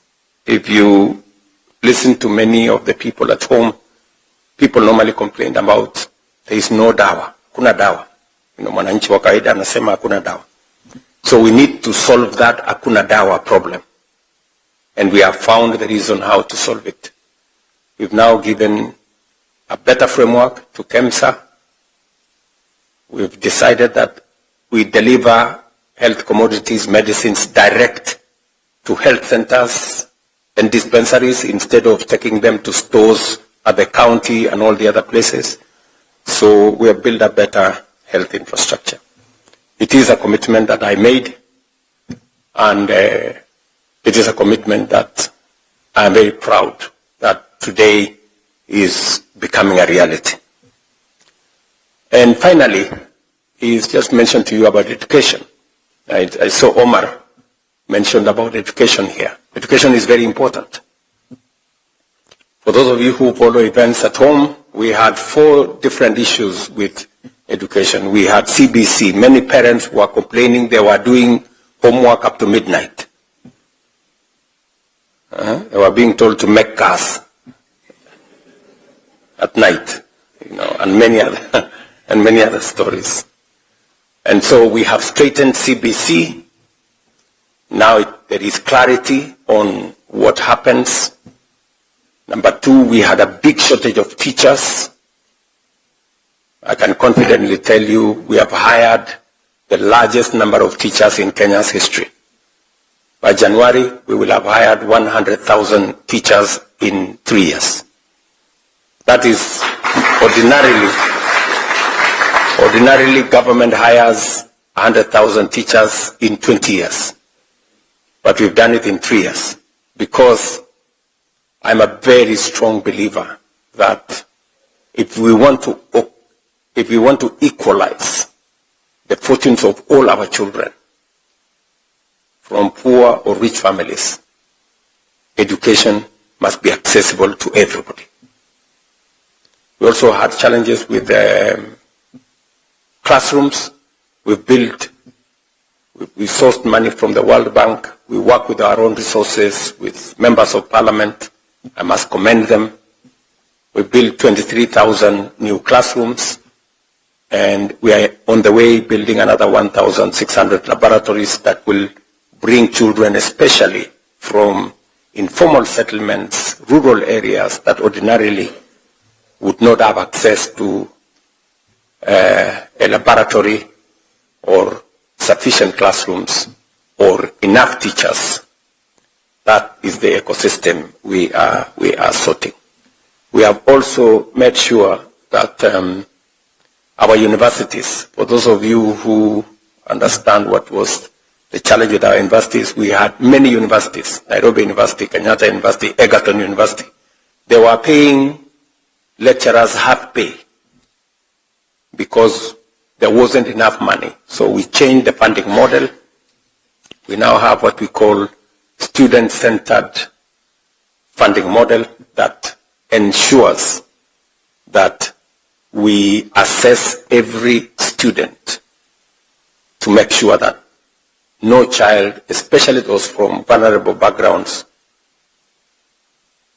If you listen to many of the people at home, people normally complain about there is no dawa, kuna dawa. Mwananchi wa kawaida anasema hakuna dawa. So we need to solve that hakuna dawa problem. And we have found the reason how to solve it. We've now given a better framework to KEMSA. We've decided that we deliver health commodities, medicines direct to health centers and dispensaries instead of taking them to stores at the county and all the other places. So we have built a better health infrastructure. It is a commitment that I made, and it is a commitment that I am very proud that today is becoming a reality. And finally, he's just mentioned to you about education. I saw Omar mentioned about education here. Education is very important. For those of you who follow events at home, we had 4 different issues with education. We had CBC. Many parents were complaining they were doing homework up to midnight. They were being told to make cars at night, and many other stories. And so we have straightened CBC. Now there is clarity on what happens. Number 2, we had a big shortage of teachers. I can confidently tell you we have hired the largest number of teachers in Kenya's history. By January, we will have hired 100,000 teachers in 3 years. That is ordinarily government hires 100,000 teachers in 20 years. But we've done it in 3 years because I'm a very strong believer that if we want to equalize the fortunes of all our children, from poor or rich families, education must be accessible to everybody. We also had challenges with classrooms. We sourced money from the World Bank. We work with our own resources, with members of parliament. I must commend them. We built 23,000 new classrooms, and we are on the way building another 1,600 laboratories that will bring children, especially from informal settlements, rural areas that ordinarily would not have access to a laboratory or sufficient classrooms or enough teachers. That is the ecosystem we are sorting. We have also made sure that our universities, for those of you who understand what was the challenge with our universities, we had many universities, Nairobi University, Kenyatta University, Egerton University. They were paying lecturers half pay because there wasn't enough money. So we changed the funding model. We now have what we call student-centered funding model that ensures that we assess every student to make sure that no child, especially those from vulnerable backgrounds,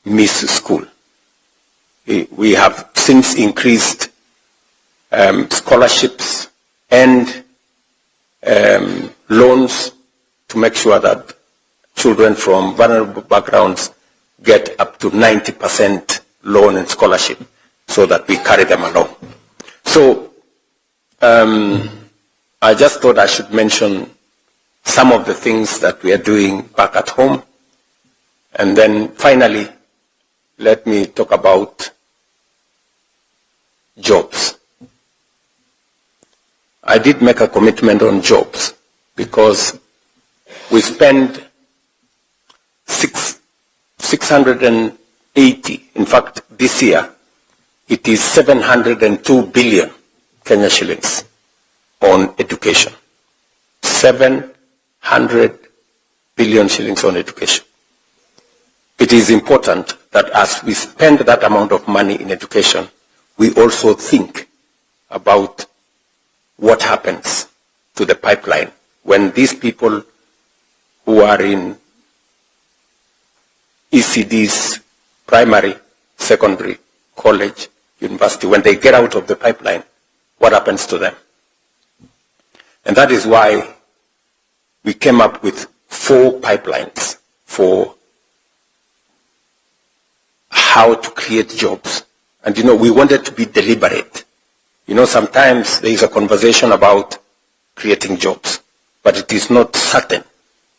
miss school. We have since increased scholarships and loans to make sure that children from vulnerable backgrounds get up to 90% loan and scholarship so that we carry them along. So I just thought I should mention some of the things that we are doing back at home. And then finally, let me talk about jobs. I did make a commitment on jobs because we spend 680, in fact, this year, it is 702 billion Kenya shillings on education. 700 billion shillings on education. It is important that as we spend that amount of money in education, we also think about what happens to the pipeline when these people who are in ECDs, primary, secondary, college, university, when they get out of the pipeline, what happens to them? And that is why we came up with 4 pipelines for how to create jobs. And we wanted to be deliberate. Sometimes there is a conversation about creating jobs, but it is not certain.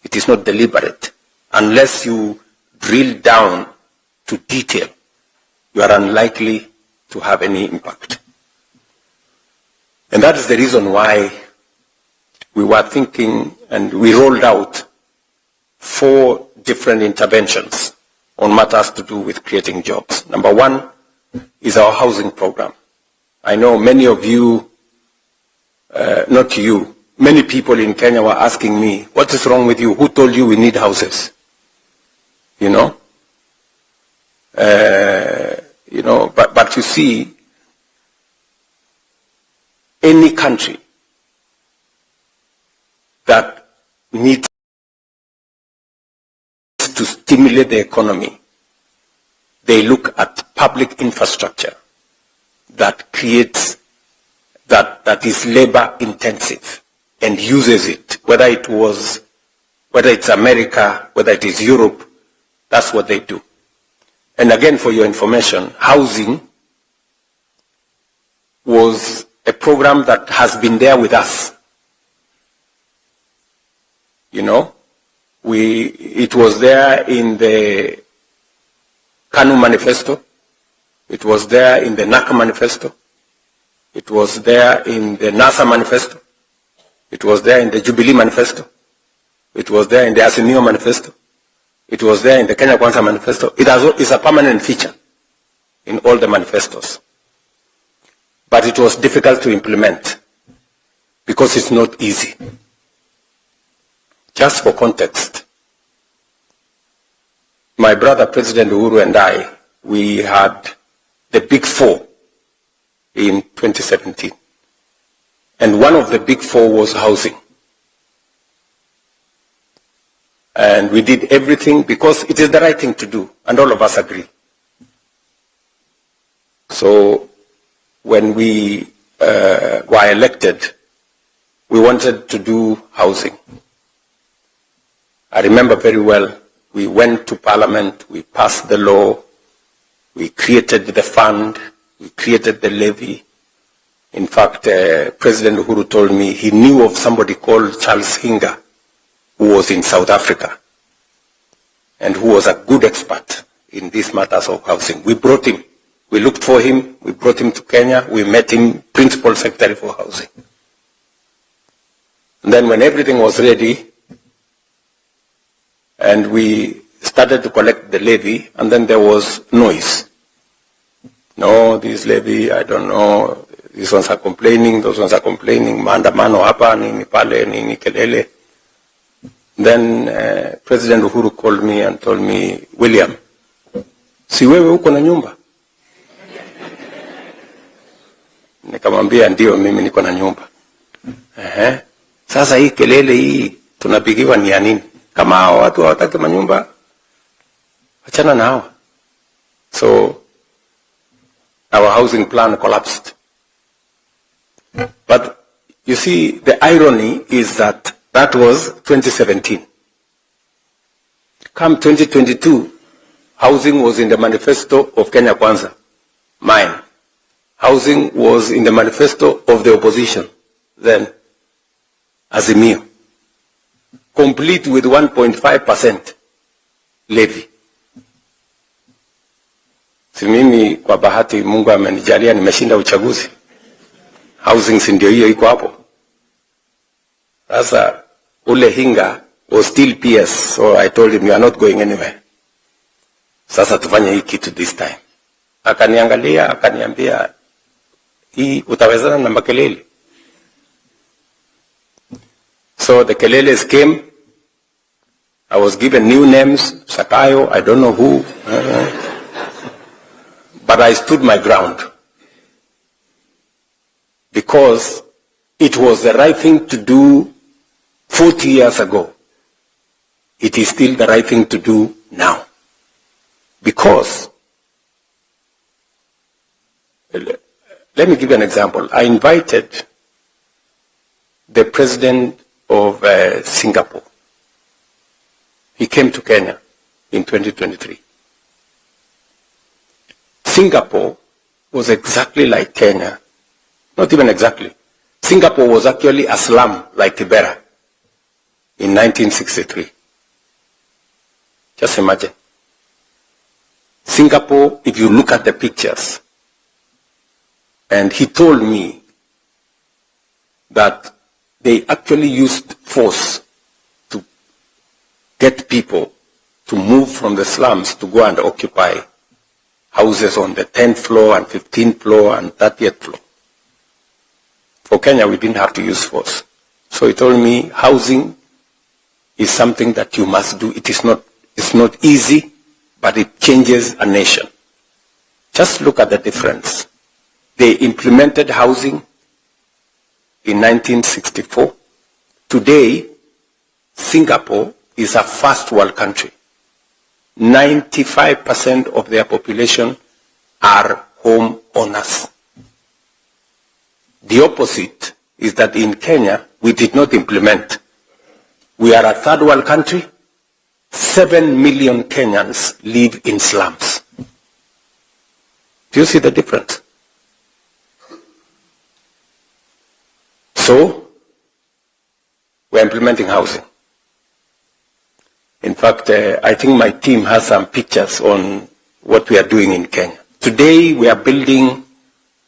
It is not deliberate. Unless you drill down to detail, you are unlikely to have any impact. And that is the reason why we were thinking, and we rolled out 4 different interventions on matters to do with creating jobs. Number 1 is our housing program. I know many of you, not you, many people in Kenya were asking me, what is wrong with you? Who told you we need houses? But you see, any country that needs to stimulate the economy, they look at public infrastructure that creates, that is labor intensive and uses it, whether it's America, whether it is Europe, that's what they do. And again, for your information, housing was a program that has been there with us. It was there in the KANU manifesto. It was there in the NACA manifesto. It was there in the NASA manifesto. It was there in the Jubilee manifesto. It was there in the Azimio manifesto. It was there in the Kenya Kwanza manifesto. It's a permanent feature in all the manifestos. But it was difficult to implement because it's not easy. Just for context, my brother President Uhuru and I, we had the big 4 in 2017. And one of the big four was housing. And we did everything because it is the right thing to do, and all of us agree. So when we were elected, we wanted to do housing. I remember very well, we went to Parliament, we passed the law, we created the fund, we created the levy. In fact, President Uhuru told me he knew of somebody called Charles Hinga, who was in South Africa, and who was a good expert in these matters of housing. We brought him. We looked for him. We brought him to Kenya. We met him, Principal Secretary for Housing. And then when everything was ready, and we started to collect the levy, and then there was noise. No, this levy, I don't know, these ones are complaining, those ones are complaining, maandamano hapa, nini pale, nini kelele. Then President Uhuru called me and told me, William, si wewe uko na nyumba? Nikamwambia ndio, mimi niko na nyumba. Sasa hii kelele hii tunapigiwa ni ya nini? Kama hao watu hawataki manyumba, achana na hao. So our housing plan collapsed. But you see, the irony is that that was 2017. Come 2022, housing was in the manifesto of Kenya Kwanza, mine. Housing was in the manifesto of the opposition, then Azimio, complete with 1.5% levy. Si mimi kwa bahati Mungu amenijalia nimeshinda uchaguzi. Housing si ndio hiyo iko hapo. Sasa ule Hinga was still PS, so I told him you are not going anywhere. Sasa tufanye hii kitu this time. Akaniangalia, akaniambia hii utawezana na makelele. So the keleles came. I was given new names, Sakayo, I don't know who. But I stood my ground. Because it was the right thing to do 40 years ago. It is still the right thing to do now. Because, let me give you an example. I invited the president of Singapore. He came to Kenya in 2023. Singapore was exactly like Kenya. Not even exactly. Singapore was actually a slum like Kibera in 1963. Just imagine. Singapore, if you look at the pictures, and he told me that they actually used force to get people to move from the slums to go and occupy houses on the 10th floor and 15th floor and 30th floor. For Kenya, we didn't have to use force. So he told me housing is something that you must do. It's not easy, but it changes a nation. Just look at the difference. They implemented housing in 1964. Today, Singapore is a first world country. 95% of their population are home owners. The opposite is that in Kenya, we did not implement. We are a third world country. 7 million Kenyans live in slums. Do you see the difference? So, we're implementing housing. In fact, I think my team has some pictures on what we are doing in Kenya. Today, we are building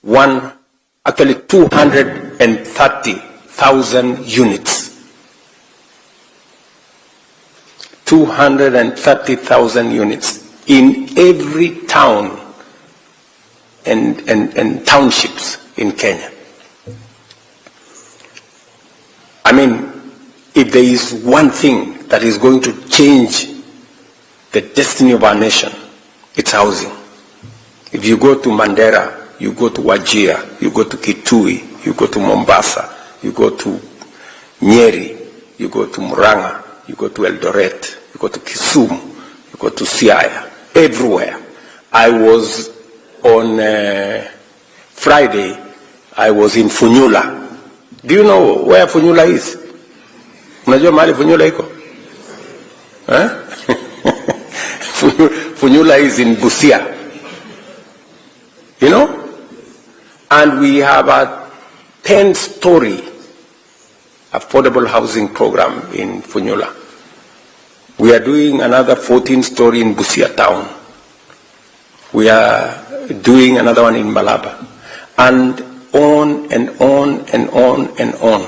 230,000 units. 230,000 units in every town and townships in Kenya. I mean, if there is one thing that is going to change the destiny of our nation, it's housing. If you go to Mandera, you go to Wajir, you go to Kitui, you go to Mombasa, you go to Nyeri, you go to Murang'a, you go to Eldoret, you go to Kisumu, you go to Siaya, everywhere. I was on Friday, I was in Funyula. Do you know where Funyula is? Unajua mahali Funyula iko? Funyula is in Busia. You know? And we have a 10-story affordable housing program in Funyula. We are doing another 14-story in Busia town. We are doing another one in Malaba. And on and on and on and on.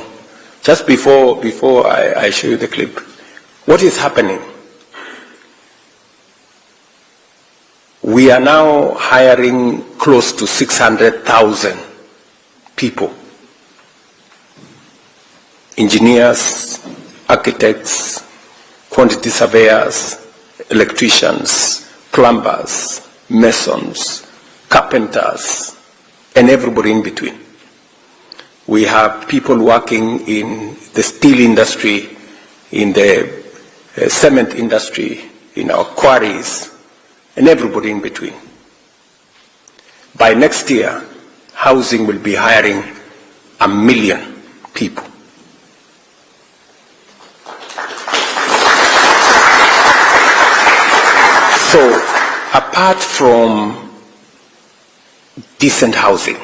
Just before I show you the clip, what is happening? We are now hiring close to 600,000 people. Engineers, architects, quantity surveyors, electricians, plumbers, masons, carpenters, and everybody in between. We have people working in the steel industry, in the cement industry, in our quarries, and everybody in between. By next year, housing will be hiring 1 million people. So, apart from decent housing,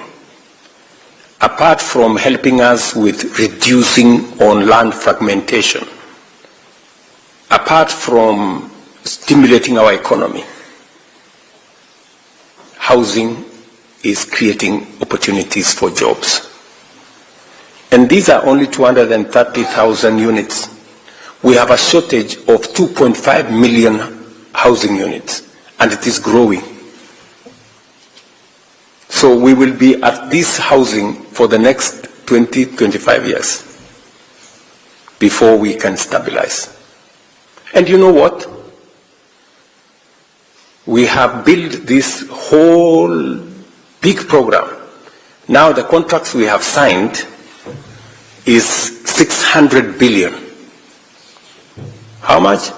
apart from helping us with reducing on land fragmentation, apart from stimulating our economy, housing is creating opportunities for jobs. And these are only 230,000 units. We have a shortage of 2.5 million housing units, and it is growing. So we will be at this housing for the next 20-25 years before we can stabilize. And you know what? We have built this whole big program. Now the contracts we have signed is 600 billion. How much?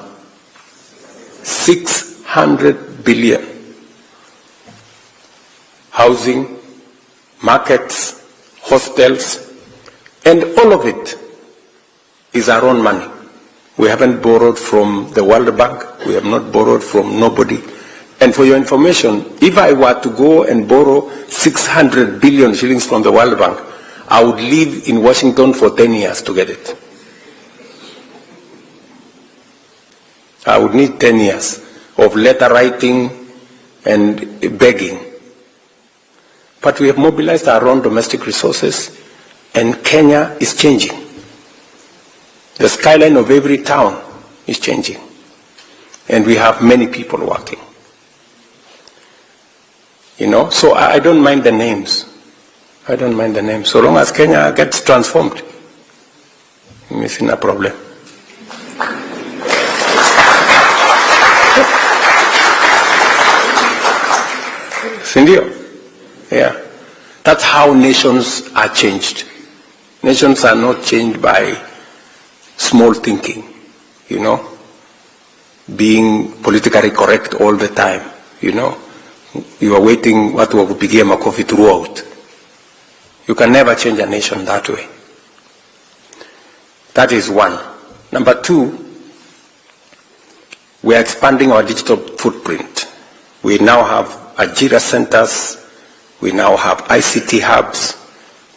600 billion. Housing, markets, hostels, and all of it is our own money. We haven't borrowed from the World Bank. We have not borrowed from nobody. And for your information, if I were to go and borrow 600 billion shillings from the World Bank, I would live in Washington for 10 years to get it. I would need 10 years of letter writing and begging. But we have mobilized our own domestic resources, and Kenya is changing. The skyline of every town is changing. And we have many people working. You know, so I don't mind the names. I don't mind the names. So long as Kenya gets transformed, it's not a problem. Sindio? Yeah. That's how nations are changed. Nations are not changed by small thinking, you know, being politically correct all the time, you know. You are waiting watu wakupigia makofi throughout. You can never change a nation that way. That is one. Number two, we are expanding our digital footprint. We now have Ajira centers, we now have ICT hubs,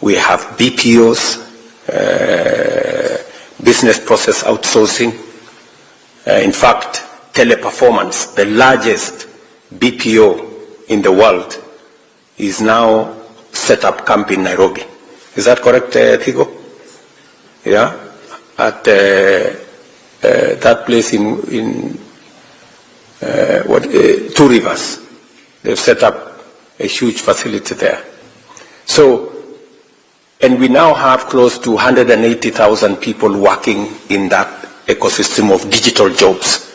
we have BPOs, business process outsourcing. In fact, Teleperformance, the largest BPO in the world, is now set up camp in Nairobi. Is that correct, Thigo? Yeah? At that place in Two Rivers. They've set up a huge facility there. So, and we now have close to 180,000 people working in that ecosystem of digital jobs,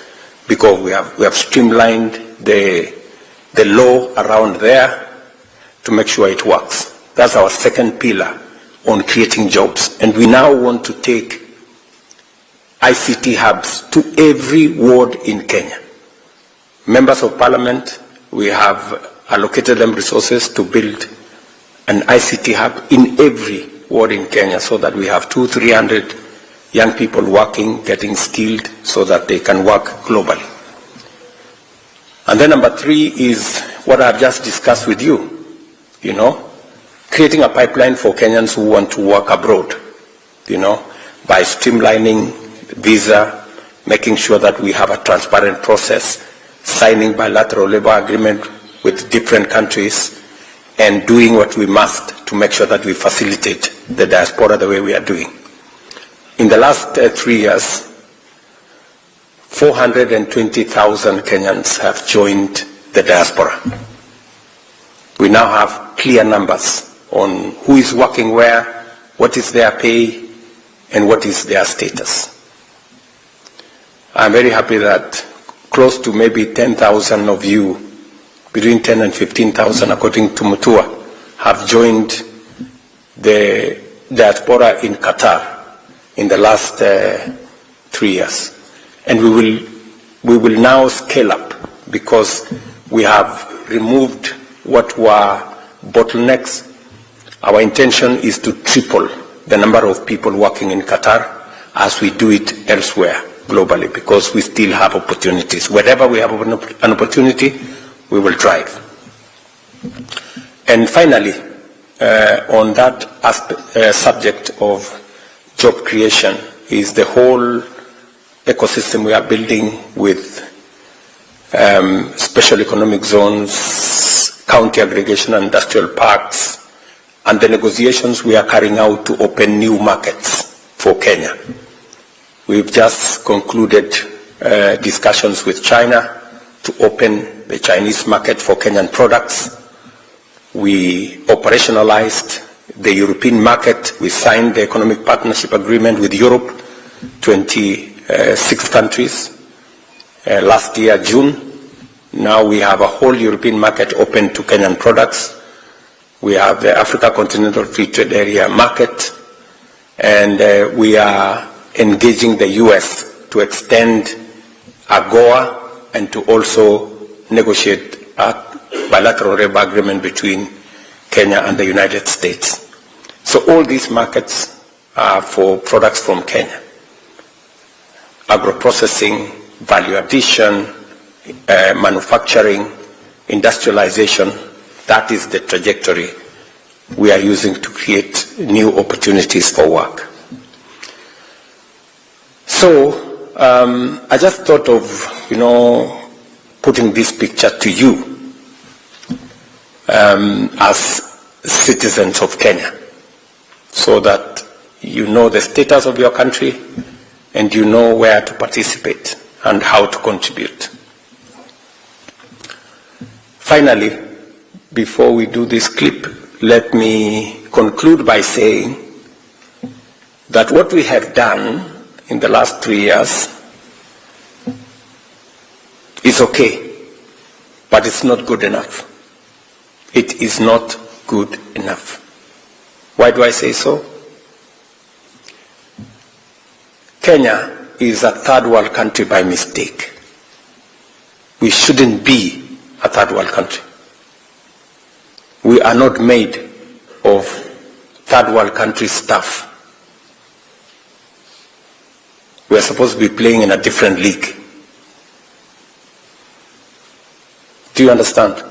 because we have streamlined the law around there. to make sure it works. That's our second pillar on creating jobs. And we now want to take ICT hubs to every ward in Kenya. Members of Parliament, we have allocated them resources to build an ICT hub in every ward in Kenya so that we have 200-300 young people working, getting skilled so that they can work globally. And then number 3 is what I've just discussed with you, creating a pipeline for Kenyans who want to work abroad, by streamlining visa, making sure that we have a transparent process, signing bilateral labor agreement with different countries, and doing what we must to make sure that we facilitate the diaspora the way we are doing. In the last 3 years, 420,000 Kenyans have joined the diaspora. We now have clear numbers on who is working where, what is their pay, and what is their status. I'm very happy that close to maybe 10,000 of you, between 10 and 15,000 according to Mutua, have joined the diaspora in Qatar in the last 3 years. And we will now scale up because we have removed what were bottlenecks. Our intention is to triple the number of people working in Qatar as we do it elsewhere globally, because we still have opportunities. Wherever we have an opportunity, we will drive. And finally, on that subject of job creation is the whole ecosystem we are building with special economic zones, county aggregation and industrial parks, and the negotiations we are carrying out to open new markets for Kenya. We've just concluded discussions with China to open the Chinese market for Kenyan products. We operationalized the European market. We signed the economic partnership agreement with Europe, 26 countries, last year, June. Now we have a whole European market open to Kenyan products. We have the Africa Continental Free Trade Area market, and we are engaging the US to extend AGOA and to also negotiate a bilateral labor agreement between Kenya and the United States. So all these markets are for products from Kenya. Agro-processing, value addition, manufacturing, industrialization, that is the trajectory we are using to create new opportunities for work. So I just thought of, putting this picture to you as citizens of Kenya, so that you know the status of your country and you know where to participate and how to contribute. Finally, before we do this clip, let me conclude by saying that what we have done in the last 3 years is okay, but it's not good enough. It is not good enough. Why do I say so? Kenya is a third world country by mistake. We shouldn't be a third world country. We are not made of third world country stuff. We are supposed to be playing in a different league. Do you understand?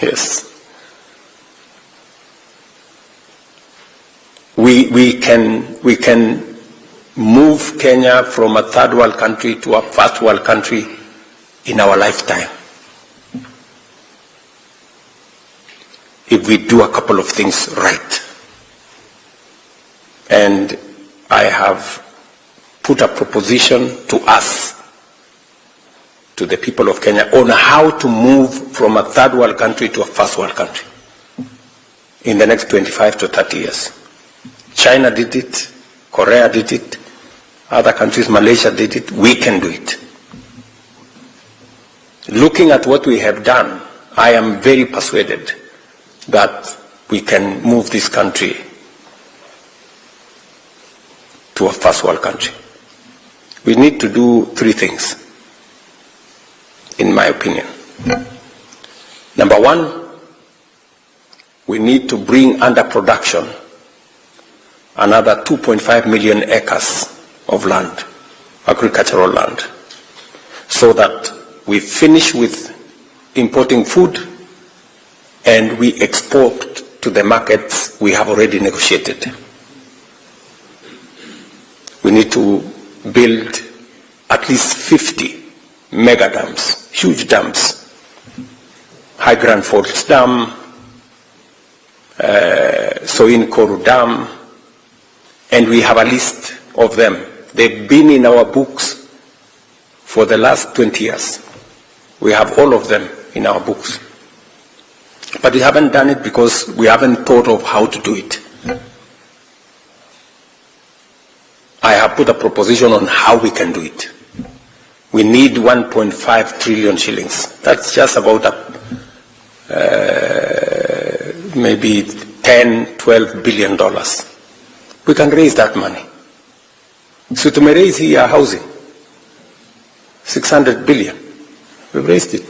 Yes. We can move Kenya from a third world country to a first world country in our lifetime, if we do a couple of things right. And I have put a proposition to us, to the people of Kenya, on how to move from a third world country to a first world country in the next 25 to 30 years. China did it, Korea did it, other countries, Malaysia did it, we can do it. Looking at what we have done, I am very persuaded that we can move this country to a first world country. We need to do three things, in my opinion. Number one, we need to bring under production another 2.5 million acres of land, agricultural land, so that we finish with importing food and we export to the markets we have already negotiated. We need to build at least 50 mega dams, huge dams, High Grand Falls Dam, Soin Koru Dam, and we have a list of them. They've been in our books for the last 20 years. We have all of them in our books. But we haven't done it because we haven't thought of how to do it. I have put a proposition on how we can do it. We need 1.5 trillion shillings. That's just about maybe 10, 12 billion dollars. We can raise that money. So to raise here housing, 600 billion. We've raised it.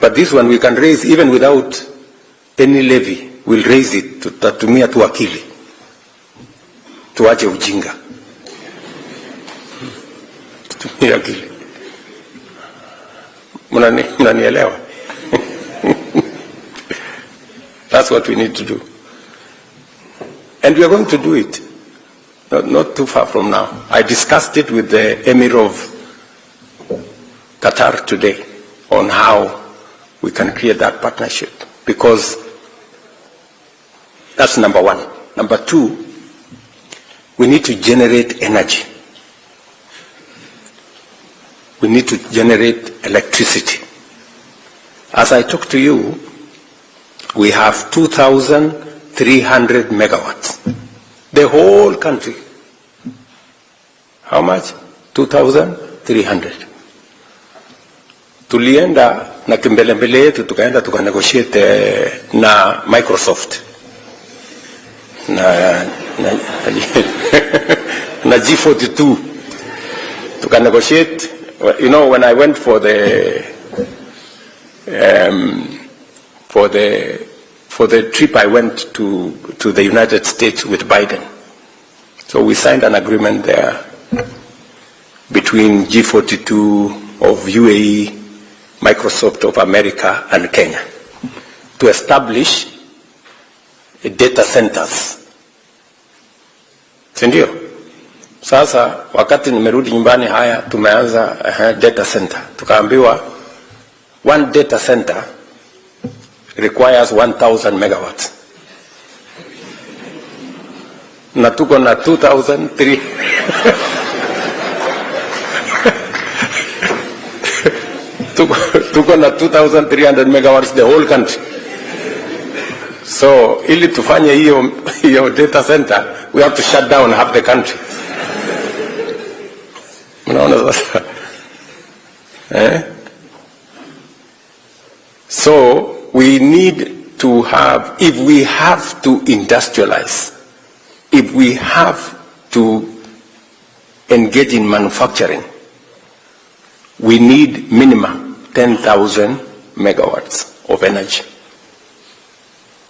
But this one we can raise even without any levy. We'll raise it to tatumia tu akili. Tuache ujinga. Tutumia akili. Mnanielewa? That's what we need to do. And we are going to do it. Not too far from now. I discussed it with the Emir of Qatar today on how we can create that partnership, because that's number one. Number two, we need to generate energy. We need to generate electricity. As I talk to you, we have 2,300 megawatts. The whole country. How much? 2,300. Tulienda na kimbelembele yetu tukaenda tukanegotiate na Microsoft na G42 tukanegotiate. You know, when I went for the trip, I went to the United States with Biden. So we signed an agreement there between G42 of UAE, Microsoft of America, and Kenya to establish data centers. Sindio? Sasa wakati nimerudi nyumbani haya tumeanza data center. Tukaambiwa one data center requires 1,000 megawatts. Na tuko na 2,300. Tuko na 2,300 megawatts the whole country. So ili tufanye hiyo data center, we have to shut down half the country. Unaona sasa? So we need to have, if we have to industrialize, if we have to engage in manufacturing, we need minimum 10,000 megawatts of energy.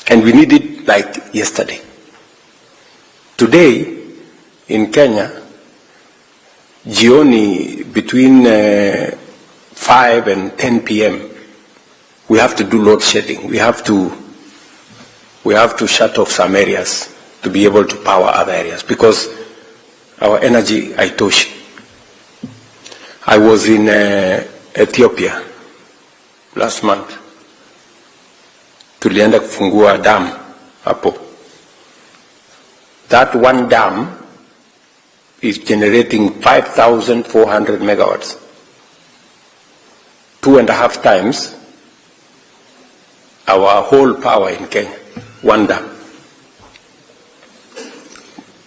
And we need it like yesterday. Today, in Kenya, jioni between 5 and 10 p.m., we have to do load shedding. We have to shut off some areas to be able to power other areas because our energy haitoshi. I was in Ethiopia last month. Tulienda kufungua dam hapo. That one dam is generating 5,400 megawatts. 2.5 times our whole power in Kenya. One dam.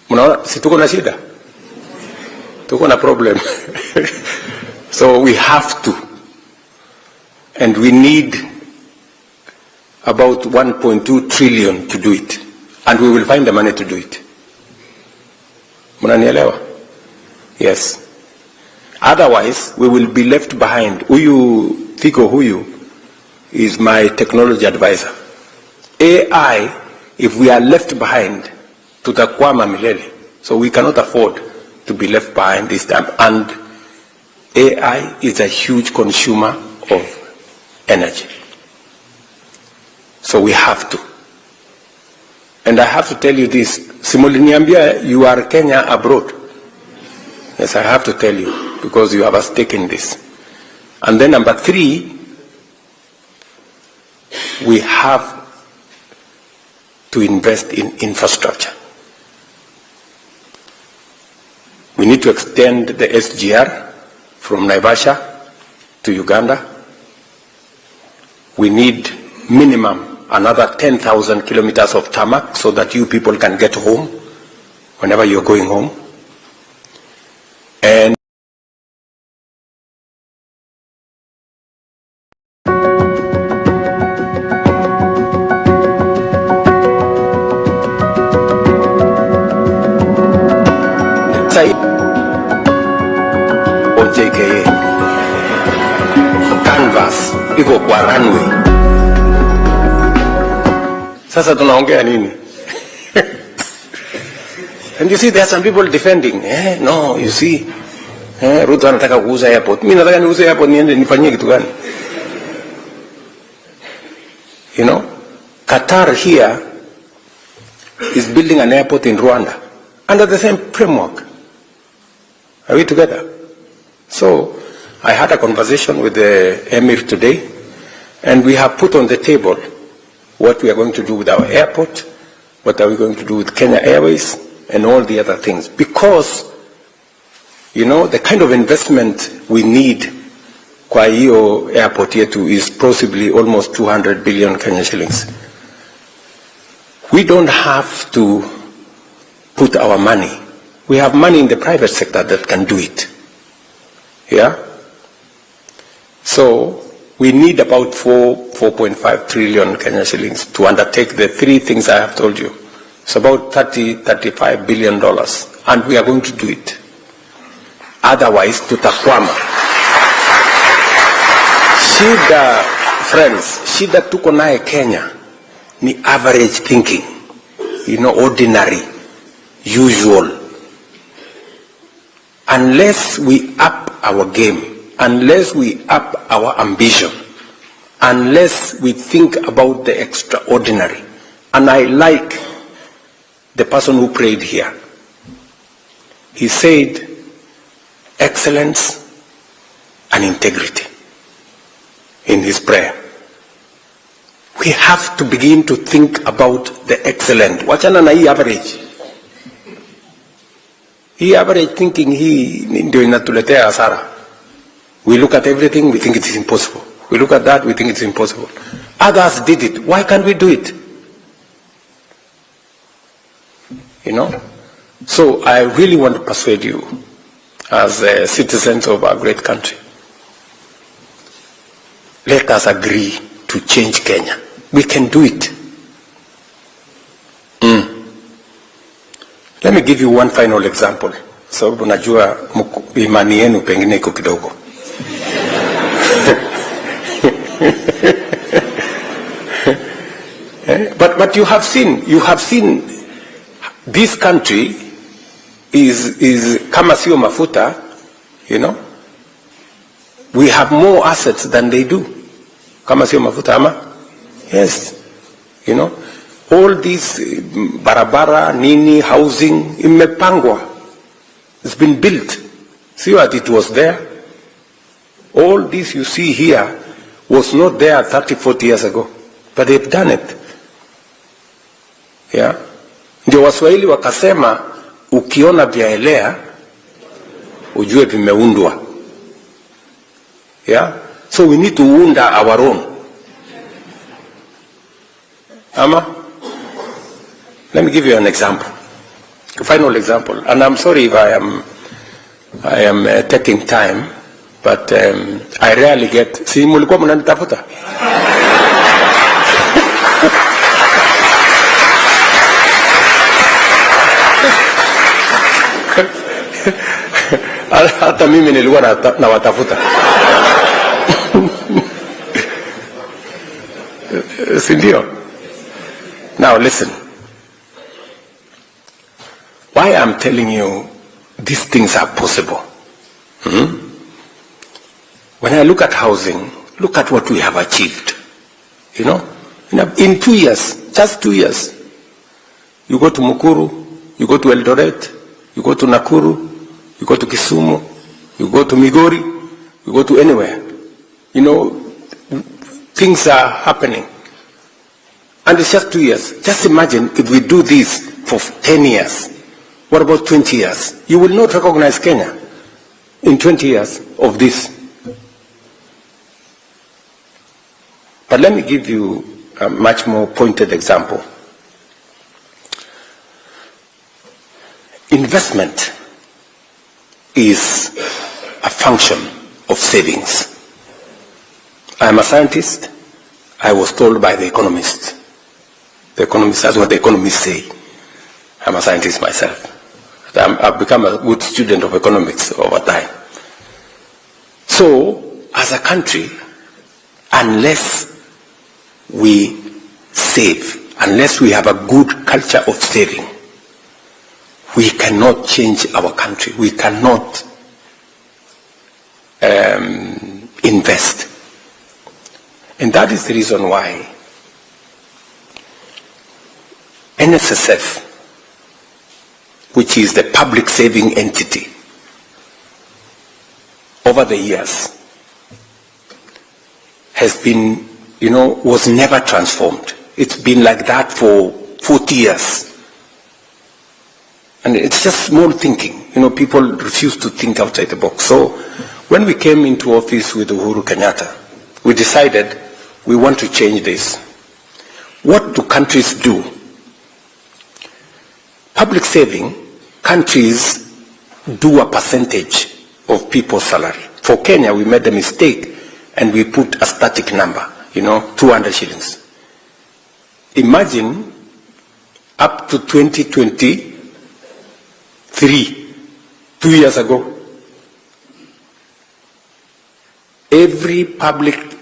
Mnaona si tuko na shida? Tuko na problem. So we have to, and we need about 1.2 trillion to do it. And we will find the money to do it. Mnanielewa? Yes. Otherwise, we will be left behind. Huyu is my technology advisor. AI, if we are left behind, tutakwama milele. So we cannot afford to be left behind this time. And AI is a huge consumer of energy. So we have to. And I have to tell you this. Simuliniambia, you are Kenya abroad. Yes, I have to tell you, because you have a stake in this. And then number 3, we have to invest in infrastructure. We need to extend the SGR from Naivasha to Uganda. We need minimum another 10,000 kilometers of tarmac so that you people can get home whenever you're going home. And JKA canvas iko kwa runway. Sasa tunaongea nini? And you see, there are some people defending. No, you see, Ruto anataka kuuza airport. Mimi nataka niuze airport niende nifanyie kitu gani? You know, Qatar here is building an airport in Rwanda under the same framework. Are we together? So, I had a conversation with the Emir today, and we have put on the table what we are going to do with our airport, what are we going to do with Kenya Airways, and all the other things. Because, you know, the kind of investment we need kwa hiyo airport yetu is possibly almost 200 billion Kenya shillings. We don't have to put our money. We have money in the private sector that can do it. Yeah? So, we need about 4.5 trillion Kenya shillings to undertake the 3 things I have told you. It's about $35 billion, and we are going to do it. Otherwise, tutakwama. Shida, friends, shida tuko nae Kenya ni average thinking, you know, ordinary, usual. Unless we up our game, unless we up our ambition, unless we think about the extraordinary. And I like the person who prayed here. He said, excellence and integrity in his prayer. We have to begin to think about the excellent. Wachana na hii average. Hii average thinking hii ndio inatuletea hasara. We look at everything, we think it is impossible. We look at that, we think it's impossible. Others did it. Why can't we do it? You know? So I really want to persuade you as citizens of our great country. Let us agree to change Kenya. We can do it. Let me give you one final example. Sababu najua imani yenu pengine iko kidogo. But you have seen this country is kama sio mafuta, you know. We have more assets than they do. Kama sio mafuta ama? Yes. You know, all these barabara, nini, housing, imepangwa. It's been built. See what it was there? All this you see here was not there 30, 40 years ago. But they've done it. Yeah? Ndio Waswahili wakasema, ukiona vyaelea, ujue vimeundwa. Yeah? So we need to unda our own. Ama? Let me give you an example. A final example. And I'm sorry if I am taking time, but I rarely get... Si mulikuwa mnanitafuta? Hata mimi nilikuwa na watafuta. Sindio? Now listen. Why I'm telling you these things are possible. When I look at housing, look at what we have achieved. You know, in 2 years, just 2 years, you go to Mukuru, you go to Eldoret, you go to Nakuru, you go to Kisumu, you go to Migori, you go to anywhere. You know, things are happening. And it's just 2 years. Just imagine if we do this for 10 years. What about 20 years? You will not recognize Kenya in 20 years of this. But let me give you a much more pointed example. Investment is a function of savings. I'm a scientist. I was told by the economists. The economists, that's what the economists say. I'm a scientist myself. I've become a good student of economics over time. So, as a country, unless we save, unless we have a good culture of saving, we cannot change our country. We cannot invest. And that is the reason why NSSF, which is the public saving entity, over the years has been, was never transformed. It's been like that for 40 years. And it's just small thinking. People refuse to think outside the box. So when we came into office with Uhuru Kenyatta, we decided we want to change this. What do countries do? Public saving, countries do a percentage of people's salary. For Kenya, we made a mistake and we put a static number, 200 shillings. Imagine up to 2023, 2 years ago, every public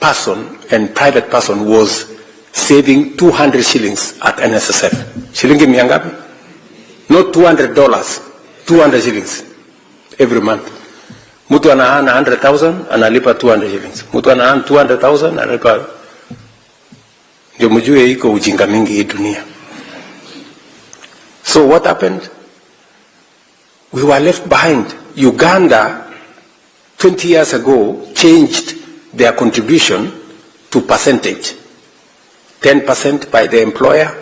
person and private person was saving 200 shillings at NSSF. Shilingi mia ngapi? Not $200, 200 shillings every month. Mtu anaana 100,000 analipa 200 shillings. Mtu anaana 200,000 analipa. Ndio mjue iko ujinga mingi hii dunia. So what happened? We were left behind. Uganda 20 years ago changed their contribution to percentage. 10% by the employer,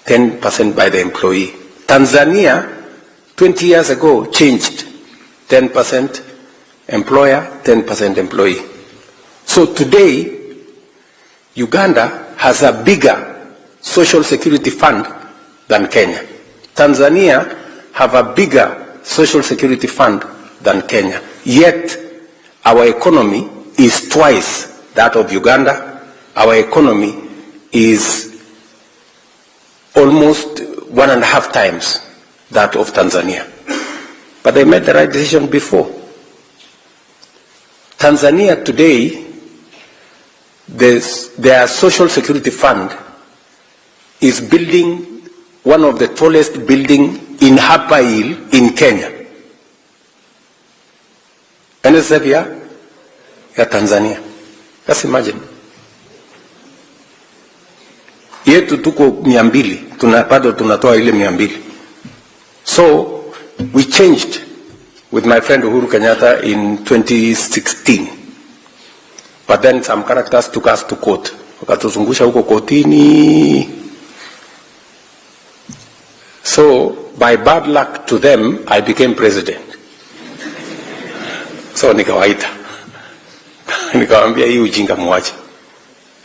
10% by the employee. Tanzania 20 years ago changed 10% employer, 10% employee. So today, Uganda has a bigger social security fund than Kenya. Tanzania have a bigger social security fund than Kenya. Yet, our economy is twice that of Uganda. Our economy is almost 1.5 times that of Tanzania. But they made the right decision before. Tanzania today, their social security fund is building one of the tallest buildings in Hapa Hill in Kenya. NSF ya Tanzania. Just imagine. Yetu tuko 200, bado tunatoa ile 200. So, we changed with my friend Uhuru Kenyatta in 2016. But then some characters took us to court. Wakatuzungusha huko kotini. So, by bad luck to them, I became president. So, nikawaita. Nikawambia hii ujinga muache.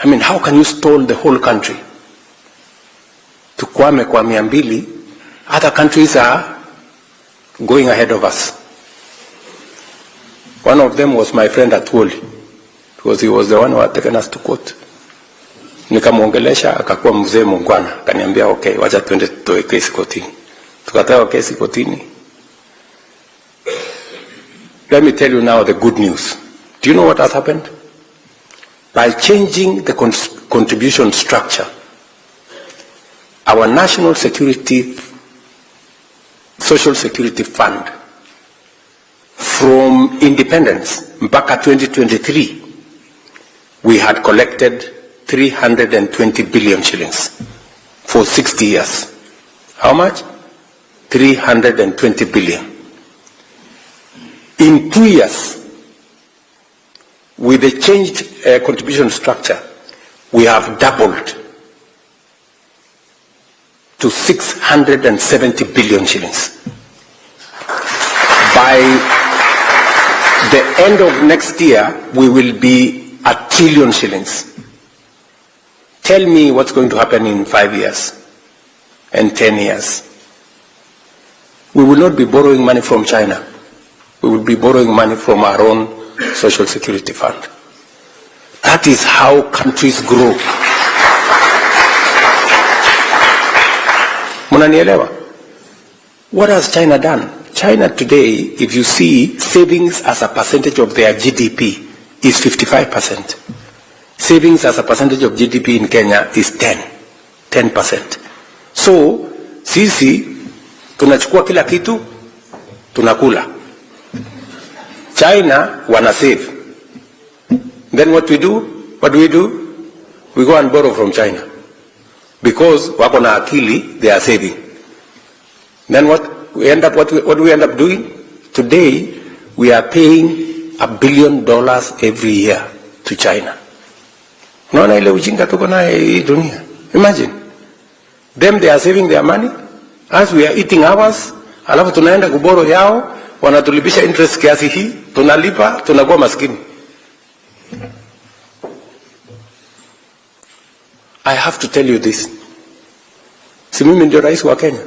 I mean, how can you stall the whole country? Tukwame kwa 200, other countries are going ahead of us. One of them was my friend Atwoli, because he was the one who had taken us to court. Nikamuongelesha, akakuwa mzee mungwana, akaniambia okay, wacha tuende tutoe kesi kotini. Tukatoa kesi kotini, let me tell you now the good news. Do you know what has happened? By changing the contribution structure, our national security, social security fund, from independence back at 2023, we had collected 320 billion shillings for 60 years. How much? 320 billion. In 2 years, with the changed contribution structure, we have doubled to 670 billion shillings. By the end of next year, we will be 1 trillion shillings. Tell me what's going to happen in 5 years and 10 years. We will not be borrowing money from China. We will be borrowing money from our own social security fund. That is how countries grow. Munanielewa? What has China done? China today, if you see, savings as a percentage of their GDP is 55%. Savings as a percentage of GDP in Kenya is 10%. So, sisi, tunachukua kila kitu, tunakula. China wanna save. Then what do? We go and borrow from China. Because wako na akili, they are saving. Then what do we end up doing? Today, we are paying $1 billion every year to China. Unaona ile ujinga tuko na hii dunia. Imagine. Them they are saving their money, as we are eating ours, alafu tunaenda kuboro yao, wanatulipisha interest kiasi hii, tunalipa, tunakuwa maskini. I have to tell you this. Si mimi ndio rais wa Kenya.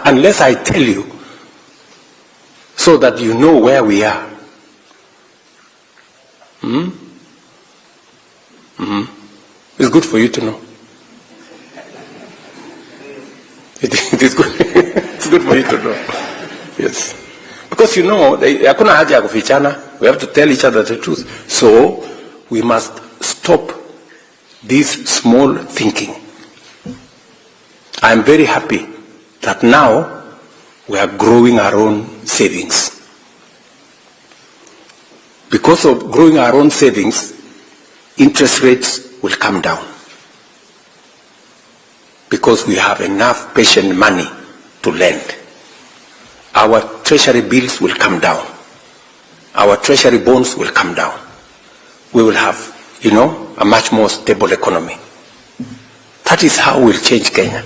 Unless I tell you, so that you know where we are. It's good for you to know. It is good. It's good for you to know. Yes. Because you know, hakuna haja ya kufichana. We have to tell each other the truth. So, we must stop this small thinking. I am very happy that now we are growing our own savings. Because of growing our own savings, interest rates will come down. Because we have enough patient money to lend. Our treasury bills will come down. Our treasury bonds will come down. We will have, a much more stable economy. That is how we'll change Kenya.